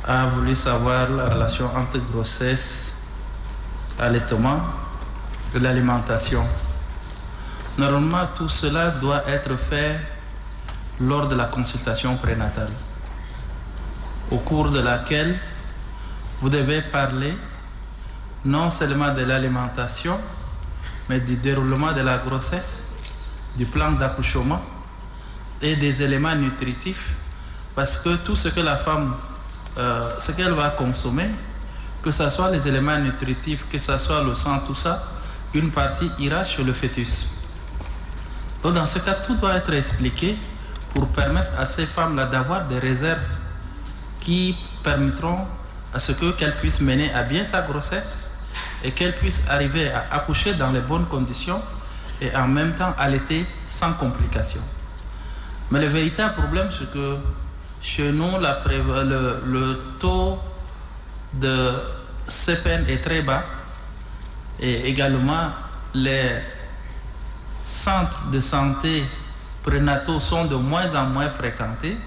a voulu savoir la relation entre grossesse, allaitement et l'alimentation. Normalement, tout cela doit être fait lors de la consultation prénatale, au cours de laquelle vous devez parler non seulement de l'alimentation, mais du déroulement de la grossesse, du plan d'accouchement et des éléments nutritifs, parce que tout ce que la femme, ce qu'elle va consommer, que ce soit les éléments nutritifs, que ce soit le sang, tout ça, une partie ira chez le fœtus. Donc dans ce cas, tout doit être expliqué pour permettre à ces femmes-là d'avoir des réserves qui permettront à ce qu'elles puissent mener à bien sa grossesse et qu'elles puissent arriver à accoucher dans les bonnes conditions et en même temps allaiter sans complications. Mais le véritable problème, c'est que chez nous, le taux de CPN est très bas et également les centres de santé prénataux sont de moins en moins fréquentés.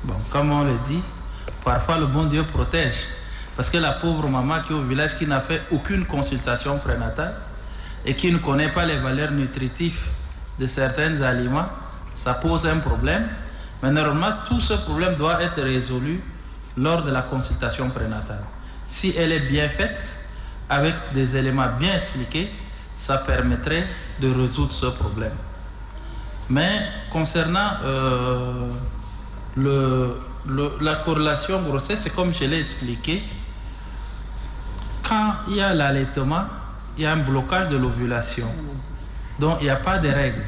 Bon, comme on le dit, parfois le bon Dieu protège. Parce que la pauvre maman qui est au village, qui n'a fait aucune consultation prénatale et qui ne connaît pas les valeurs nutritives de certains aliments, ça pose un problème. Mais normalement, tout ce problème doit être résolu lors de la consultation prénatale. Si elle est bien faite, avec des éléments bien expliqués, ça permettrait de résoudre ce problème. Mais concernant la corrélation grossesse, c'est comme je l'ai expliqué, quand il y a l'allaitement, il y a un blocage de l'ovulation. Donc il n'y a pas de règles.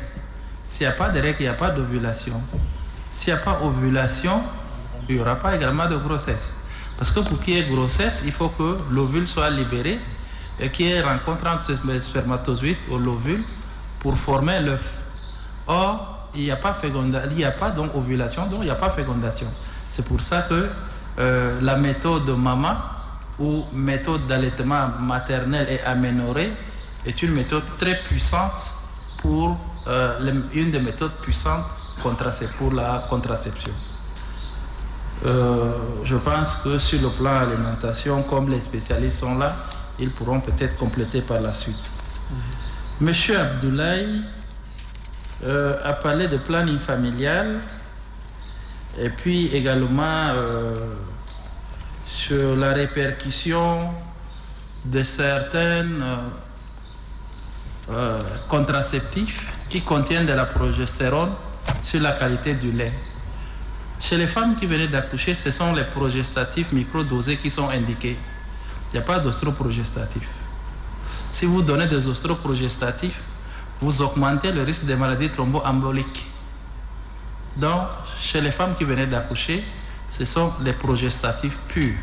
S'il n'y a pas de règles, il n'y a pas d'ovulation. S'il n'y a pas d'ovulation, il n'y aura pas également de grossesse. Parce que pour qu'il y ait grossesse, il faut que l'ovule soit libéré et qu'il y ait rencontre entre le spermatozoïde ou l'ovule pour former l'œuf. Or, il n'y a pas donc ovulation, donc il n'y a pas fécondation. C'est pour ça que la méthode de maman ou méthode d'allaitement maternel et aménorrhée est une méthode très puissante pour une des méthodes puissantes pour la contraception. Je pense que sur le plan alimentation, comme les spécialistes sont là, ils pourront peut-être compléter par la suite. Monsieur Abdoulaye a parlé de planning familial et puis également sur la répercussion de certaines contraceptifs qui contiennent de la progestérone sur la qualité du lait. Chez les femmes qui venaient d'accoucher, ce sont les progestatifs microdosés qui sont indiqués. Il n'y a pas d'ostroprogestatif. Si vous donnez des ostroprogestatifs, vous augmentez le risque des maladies thromboemboliques. Donc, chez les femmes qui venaient d'accoucher, ce sont les progestatifs purs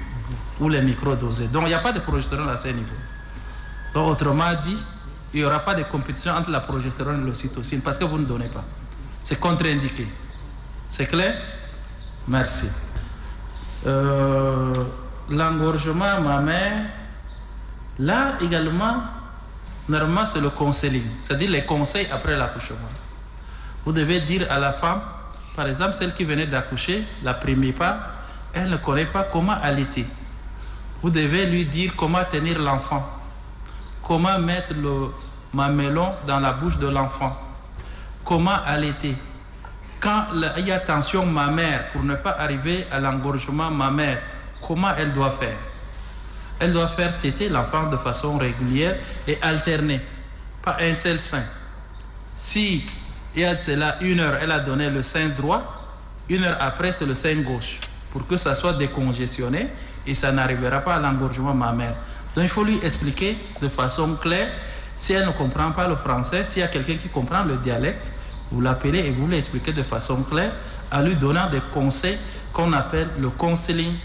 ou les microdosés. Donc, il n'y a pas de progestérone à ce niveau. Donc, autrement dit, il n'y aura pas de compétition entre la progestérone et l'ocytocine parce que vous ne donnez pas. C'est contre-indiqué. C'est clair? Merci. L'engorgement mammaire, là également, normalement c'est le counseling, c'est-à-dire les conseils après l'accouchement. Vous devez dire à la femme, par exemple celle qui venait d'accoucher, la première pas, elle ne connaît pas comment allaiter. Vous devez lui dire comment tenir l'enfant, comment mettre le mamelon dans la bouche de l'enfant, comment allaiter. Quand il y a tension mammaire, pour ne pas arriver à l'engorgement mammaire, comment elle doit faire? Elle doit faire téter l'enfant de façon régulière et alterner, pas un seul sein. Si il y a de cela 1 heure, elle a donné le sein droit, 1 heure après, c'est le sein gauche, pour que ça soit décongestionné et ça n'arrivera pas à l'engorgement mammaire. Donc il faut lui expliquer de façon claire. Si elle ne comprend pas le français, s'il y a quelqu'un qui comprend le dialecte, vous l'appelez et vous lui expliquez de façon claire, en lui donnant des conseils qu'on appelle le counseling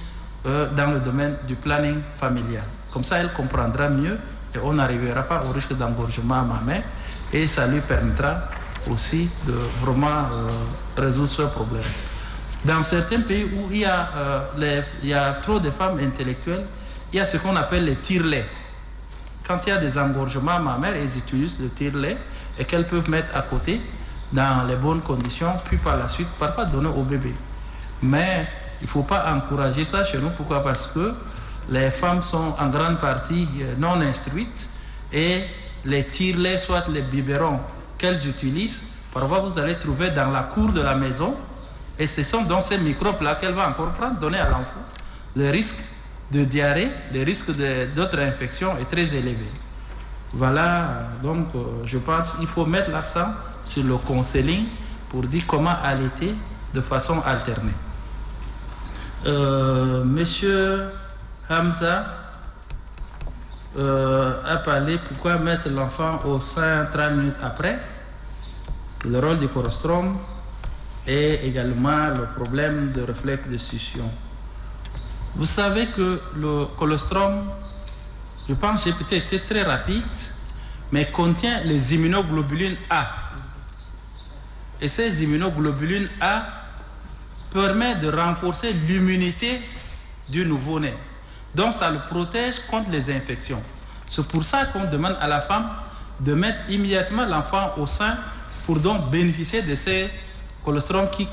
dans le domaine du planning familial. Comme ça, elle comprendra mieux et on n'arrivera pas au risque d'engorgement mammaire et ça lui permettra aussi de vraiment résoudre ce problème. Dans certains pays où il y a trop de femmes intellectuelles, il y a ce qu'on appelle les tire-laits. Quand il y a des engorgements mammaires, elles utilisent le tire-lait et qu'elles peuvent mettre à côté dans les bonnes conditions, puis par la suite, parfois donner au bébé. Mais il ne faut pas encourager ça chez nous. Pourquoi? Parce que les femmes sont en grande partie non instruites et les tire-laits, soit les biberons qu'elles utilisent, parfois vous allez trouver dans la cour de la maison et ce sont donc ces microbes-là qu'elle va encore prendre, donner à l'enfant. Le risque de diarrhée, le risque d'autres infections est très élevé. Voilà, donc je pense qu'il faut mettre l'accent sur le counseling pour dire comment allaiter de façon alternée. Monsieur Hamza a parlé pourquoi mettre l'enfant au sein 30 minutes après, le rôle du colostrum et également le problème de réflexe de succion. Vous savez que le colostrum, je pense que j'ai peut-être été très rapide, mais contient les immunoglobulines A. Et ces immunoglobulines A permettent de renforcer l'immunité du nouveau-né. Donc ça le protège contre les infections. C'est pour ça qu'on demande à la femme de mettre immédiatement l'enfant au sein pour donc bénéficier de ces colostrums qui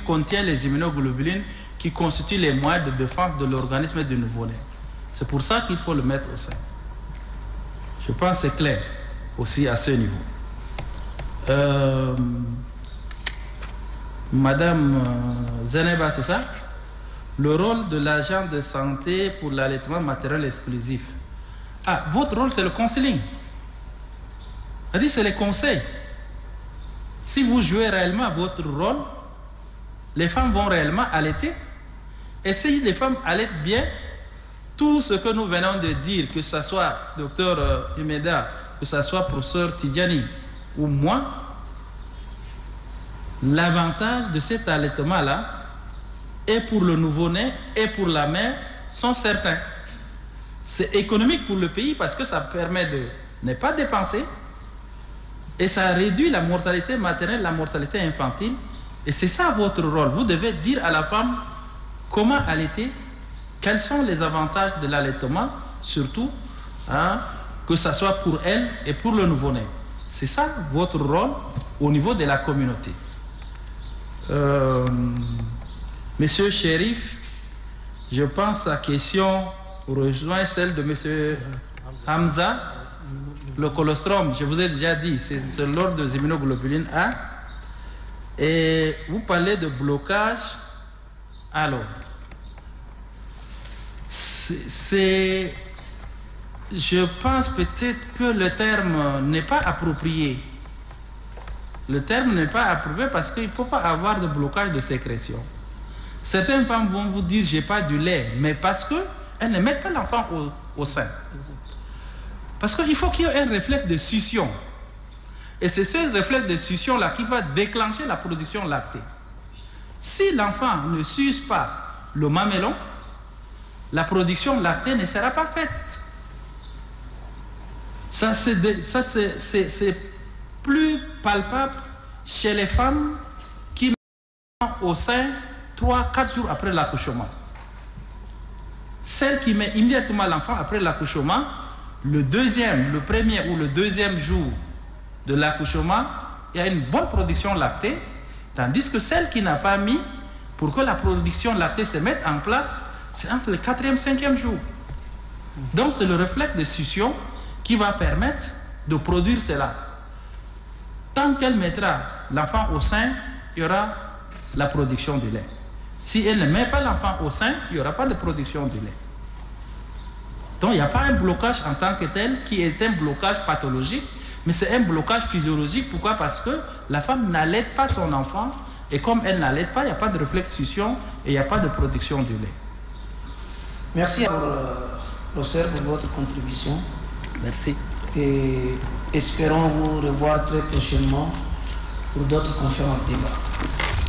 contiennent les immunoglobulines qui constituent les moyens de défense de l'organisme du nouveau-né. C'est pour ça qu'il faut le mettre au sein. Je pense que c'est clair aussi à ce niveau. Madame Zeneba, c'est ça? Le rôle de l'agent de santé pour l'allaitement maternel exclusif. Ah, votre rôle c'est le counseling. C'est-à-dire c'est les conseils. Si vous jouez réellement votre rôle, les femmes vont réellement allaiter. Et si les femmes allaitent bien, tout ce que nous venons de dire, que ce soit docteur Imeda, que ce soit professeur Tidjani ou moi, l'avantage de cet allaitement-là, et pour le nouveau-né et pour la mère, sont certains. C'est économique pour le pays parce que ça permet de ne pas dépenser et ça réduit la mortalité maternelle, la mortalité infantile. Et c'est ça votre rôle. Vous devez dire à la femme comment allaiter, quels sont les avantages de l'allaitement, surtout, que ce soit pour elle et pour le nouveau-né. C'est ça votre rôle au niveau de la communauté. Monsieur Chérif, je pense que sa question rejoint celle de monsieur Hamza. Le colostrum, je vous ai déjà dit, c'est l'ordre des immunoglobulines A. Et vous parlez de blocage. Alors, je pense peut-être que le terme n'est pas approprié. Le terme n'est pas approprié parce qu'il ne faut pas avoir de blocage de sécrétion. Certaines femmes vont vous dire j'ai pas du lait, mais parce qu'elles ne mettent pas l'enfant au sein. Parce qu'il faut qu'il y ait un réflexe de succion. Et c'est ce réflexe de succion-là qui va déclencher la production lactée. Si l'enfant ne suce pas le mamellon, la production lactée ne sera pas faite. Ça c'est plus palpable chez les femmes qui mettent au sein 3-4 jours après l'accouchement. Celle qui met immédiatement l'enfant après l'accouchement, le premier ou le deuxième jour de l'accouchement, il y a une bonne production lactée, tandis que celle qui n'a pas mis, pour que la production lactée se mette en place, c'est entre le 4e et 5e jour. Donc c'est le réflexe de succion qui va permettre de produire cela. Tant qu'elle mettra l'enfant au sein, il y aura la production du lait. Si elle ne met pas l'enfant au sein, il n'y aura pas de production du lait. Donc il n'y a pas un blocage en tant que tel qui est un blocage pathologique, Mais c'est un blocage physiologique. Pourquoi? Parce que la femme n'allait pas son enfant, et comme elle n'allait pas, il n'y a pas de réflexion et il n'y a pas de production du lait. Merci professeur pour votre contribution. Merci. Et espérons vous revoir très prochainement pour d'autres conférences débats.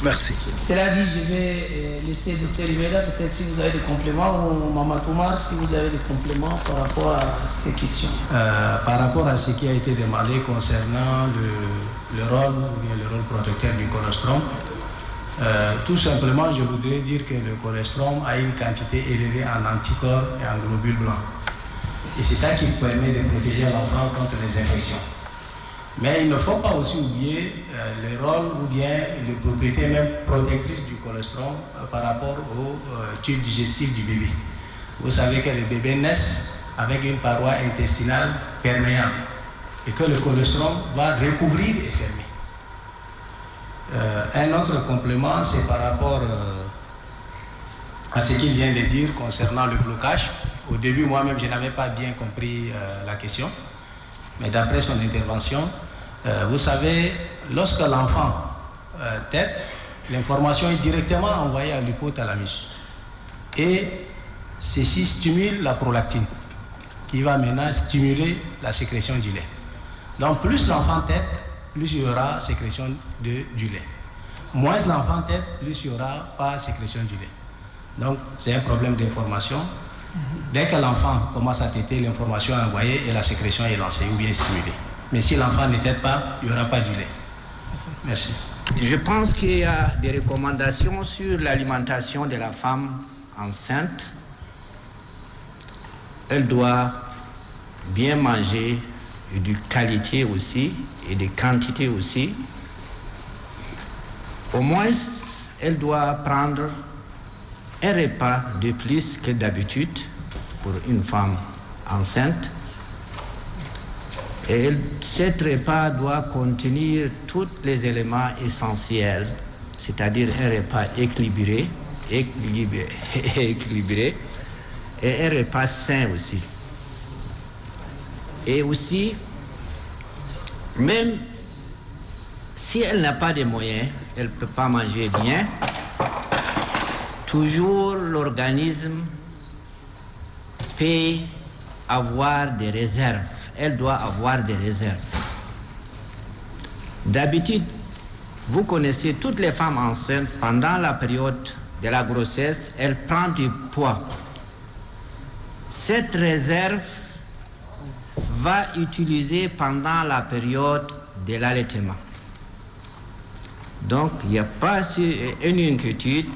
Merci. Cela dit, je vais laisser Dr Imeda, peut-être si vous avez des compléments, ou Maman Toumar, si vous avez des compléments par rapport à ces questions. Par rapport à ce qui a été demandé concernant le rôle protecteur du colostrum, tout simplement, je voudrais dire que le colostrum a une quantité élevée en anticorps et en globules blancs. Et c'est ça qui permet de protéger l'enfant contre les infections. Mais il ne faut pas aussi oublier le rôle ou bien les propriétés même protectrices du colostrum par rapport au tube digestif du bébé. Vous savez que les bébés naissent avec une paroi intestinale perméable et que le colostrum va recouvrir et fermer. Un autre complément, c'est par rapport à ce qu'il vient de dire concernant le blocage. Au début, moi-même, je n'avais pas bien compris la question. Mais d'après son intervention, vous savez, lorsque l'enfant tète, l'information est directement envoyée à l'hypothalamus. Et ceci stimule la prolactine, qui va maintenant stimuler la sécrétion du lait. Donc plus l'enfant tète, plus il y aura sécrétion du lait. Moins l'enfant tète, plus il n'y aura pas sécrétion du lait. Donc c'est un problème d'information. Dès que l'enfant commence à téter, l'information est envoyée et la sécrétion est lancée ou bien stimulée. Mais si l'enfant ne tète pas, il n'y aura pas du lait. Merci. Je pense qu'il y a des recommandations sur l'alimentation de la femme enceinte. Elle doit bien manger, et de qualité aussi, et de quantité aussi. Au moins, elle doit prendre un repas de plus que d'habitude pour une femme enceinte. Et cet repas doit contenir tous les éléments essentiels, c'est-à-dire un repas équilibré et un repas sain aussi. Et aussi, même si elle n'a pas de moyens, elle ne peut pas manger bien, toujours l'organisme peut avoir des réserves. Elle doit avoir des réserves. D'habitude, vous connaissez toutes les femmes enceintes, pendant la période de la grossesse, elles prennent du poids. Cette réserve va utiliser pendant la période de l'allaitement. Donc, il n'y a pas une inquiétude.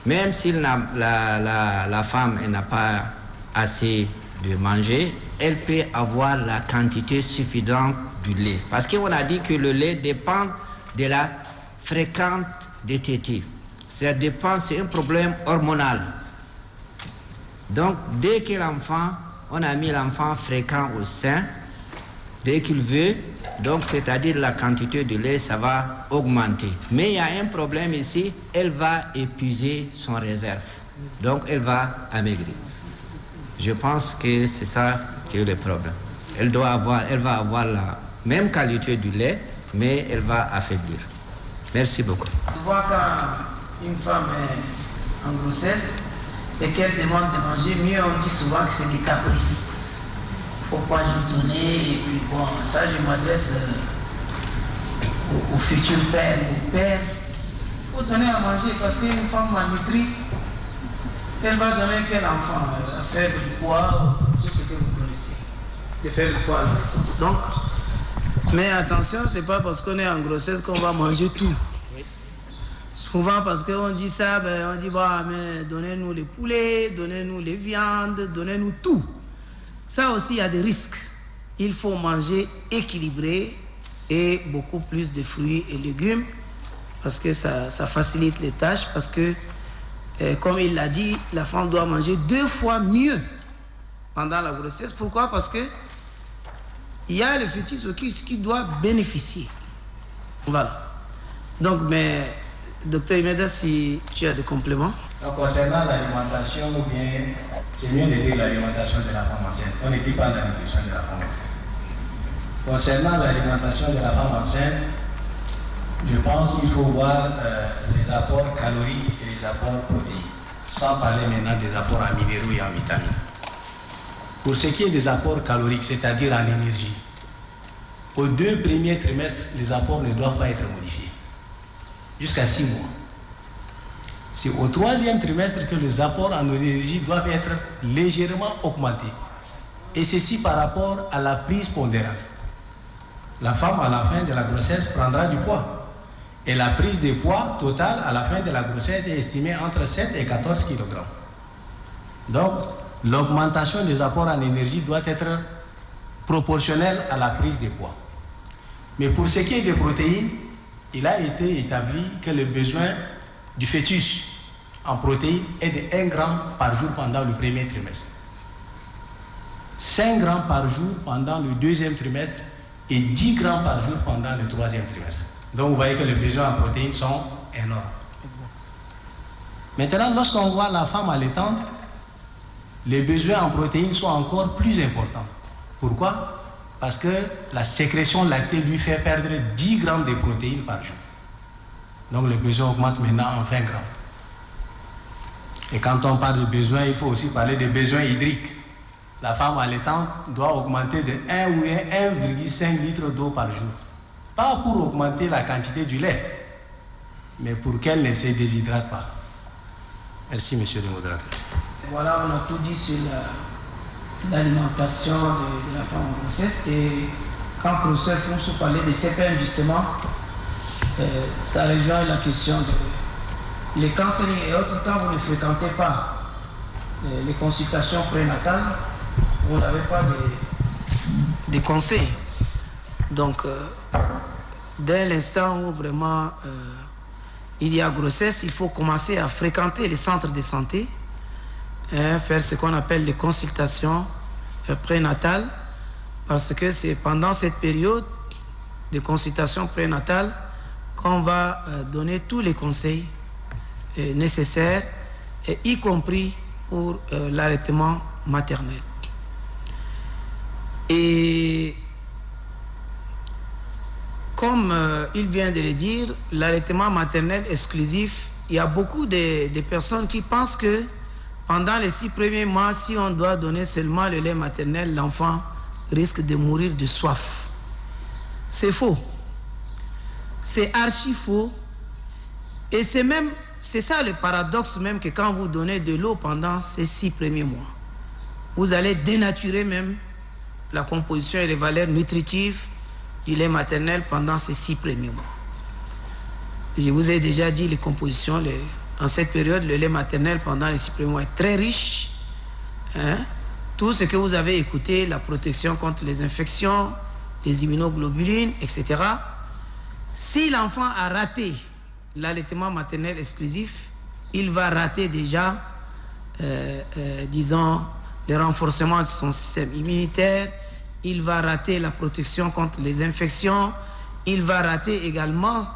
Même si la femme n'a pas assez de manger, elle peut avoir la quantité suffisante du lait. Parce qu'on a dit que le lait dépend de la fréquence des tétés. Ça dépend, c'est un problème hormonal. Donc, dès que l'enfant, on a mis l'enfant fréquent au sein, dès qu'il veut, donc c'est-à-dire la quantité de lait, ça va augmenter. Mais il y a un problème ici, elle va épuiser son réserve. Donc elle va amaigrir. Je pense que c'est ça qui est le problème. Elle va avoir la même qualité du lait, mais elle va affaiblir. Merci beaucoup. Souvent quand une femme est en grossesse et qu'elle demande de manger, mieux on dit souvent que c'est des caprices. Il ne faut pas lui donner, et puis bon, ça je m'adresse au futur père, au père. Il faut donner à manger parce qu'une femme malnutrie, elle va donner qu'un enfant, à faire du poids, tout ce que vous connaissez, de faire du poids à la naissance. Donc, mais attention, c'est pas parce qu'on est en grossesse qu'on va manger tout. Souvent parce qu'on dit ça, ben, on dit, bah, mais donnez-nous les poulets, donnez-nous les viandes, donnez-nous tout. Ça aussi, il y a des risques. Il faut manger équilibré et beaucoup plus de fruits et légumes parce que ça facilite les tâches. Parce que, comme il l'a dit, la femme doit manger 2 fois mieux pendant la grossesse. Pourquoi? Parce que il y a le fœtus qui doit bénéficier. Voilà. Donc, mais, Docteur Imeda, si tu as des compléments. Donc, concernant l'alimentation, ou bien, c'est mieux de dire l'alimentation de la femme enceinte. On ne dit pas la nutrition de la femme enceinte. Concernant l'alimentation de la femme enceinte, je pense qu'il faut voir les apports caloriques et les apports protéiques, sans parler maintenant des apports en minéraux et en vitamines. Pour ce qui est des apports caloriques, c'est-à-dire en énergie, aux 2 premiers trimestres, les apports ne doivent pas être modifiés, jusqu'à 6 mois. C'est au 3e trimestre que les apports en énergie doivent être légèrement augmentés, et ceci par rapport à la prise pondérale. La femme, à la fin de la grossesse, prendra du poids. Et la prise de poids totale à la fin de la grossesse est estimée entre 7 et 14 kg. Donc, l'augmentation des apports en énergie doit être proportionnelle à la prise de poids. Mais pour ce qui est des protéines, il a été établi que le besoin du fœtus en protéines est de 1 gramme par jour pendant le 1er trimestre. 5 grammes par jour pendant le 2e trimestre et 10 grammes par jour pendant le 3e trimestre. Donc vous voyez que les besoins en protéines sont énormes. Maintenant, lorsqu'on voit la femme allaitante, les besoins en protéines sont encore plus importants. Pourquoi? Parce que la sécrétion lactée lui fait perdre 10 grammes de protéines par jour. Donc les besoins augmentent maintenant en 20 grammes. Et quand on parle de besoins, il faut aussi parler des besoins hydriques. La femme allaitante doit augmenter de 1 ou 1,5 litre d'eau par jour. Pas pour augmenter la quantité du lait, mais pour qu'elle ne se déshydrate pas. Merci, monsieur le modérateur. Voilà, on a tout dit sur l'alimentation de la femme en grossesse. Et quand le professeur Fonsou parlait des CPM justement, ça rejoint la question de les counseling et autres. Quand vous ne fréquentez pas les consultations prénatales, vous n'avez pas de conseils. Donc, dès l'instant où vraiment il y a grossesse, il faut commencer à fréquenter les centres de santé, faire ce qu'on appelle les consultations prénatales, parce que c'est pendant cette période de consultation prénatale qu'on va donner tous les conseils nécessaires, y compris pour l'allaitement maternel. Et comme il vient de le dire, l'allaitement maternel exclusif, il y a beaucoup de personnes qui pensent que pendant les 6 premiers mois, si on doit donner seulement le lait maternel, l'enfant risque de mourir de soif. C'est faux. C'est archi faux. Et c'est ça le paradoxe même, que quand vous donnez de l'eau pendant ces 6 premiers mois, vous allez dénaturer même la composition et les valeurs nutritives du lait maternel pendant ces 6 premiers mois. Je vous ai déjà dit les compositions. En cette période, le lait maternel pendant les 6 premiers mois est très riche. Tout ce que vous avez écouté, la protection contre les infections, les immunoglobulines, etc. Si l'enfant a raté l'allaitement maternel exclusif, il va rater déjà, disons, le renforcement de son système immunitaire, il va rater la protection contre les infections, il va rater également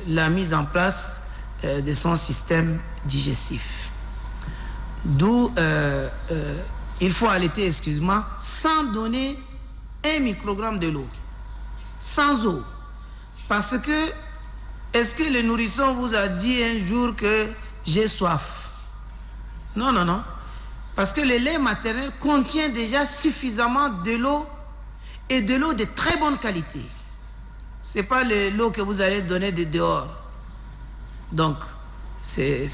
la mise en place de son système digestif. D'où il faut allaiter, excuse-moi, sans donner 1 microgramme de l'eau, sans eau. Parce que, est-ce que le nourrisson vous a dit un jour que j'ai soif? Non, non, non. Parce que le lait maternel contient déjà suffisamment de l'eau, et de l'eau de très bonne qualité. Ce n'est pas l'eau que vous allez donner de dehors. Donc, il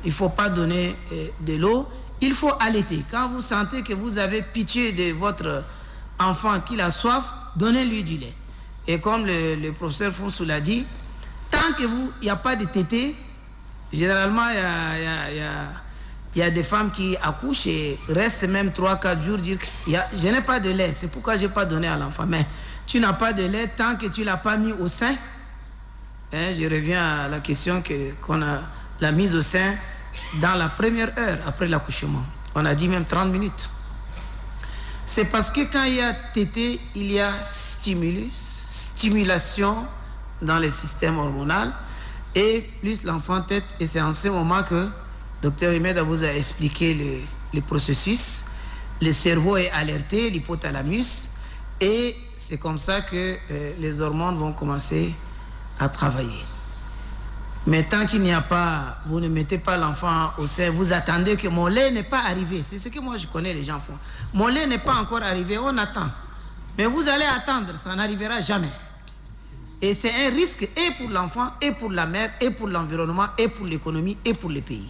ne faut pas donner de l'eau, il faut allaiter. Quand vous sentez que vous avez pitié de votre enfant qui a soif, donnez-lui du lait. Et comme le professeur Fonsou l'a dit, tant qu'il n'y a pas de tété, généralement il y a des femmes qui accouchent et restent même 3-4 jours dire je n'ai pas de lait, c'est pourquoi je n'ai pas donné à l'enfant. Mais tu n'as pas de lait tant que tu ne l'as pas mis au sein. Je reviens à la question qu'on a la mise au sein dans la première heure après l'accouchement. On a dit même 30 minutes. C'est parce que quand il y a tété, il y a stimulation dans le système hormonal, et plus l'enfant tète, et c'est en ce moment que Dr Imeda vous a expliqué le processus. Le cerveau est alerté, l'hypothalamus, Et c'est comme ça que les hormones vont commencer à travailler. Mais tant qu'il n'y a pas, vous ne mettez pas l'enfant au sein, vous attendez que mon lait n'est pas arrivé. C'est ce que moi je connais, les gens font. Mon lait n'est pas encore arrivé, on attend. Mais vous allez attendre, ça n'arrivera jamais. Et c'est un risque et pour l'enfant, et pour la mère, et pour l'environnement, et pour l'économie, et pour les pays.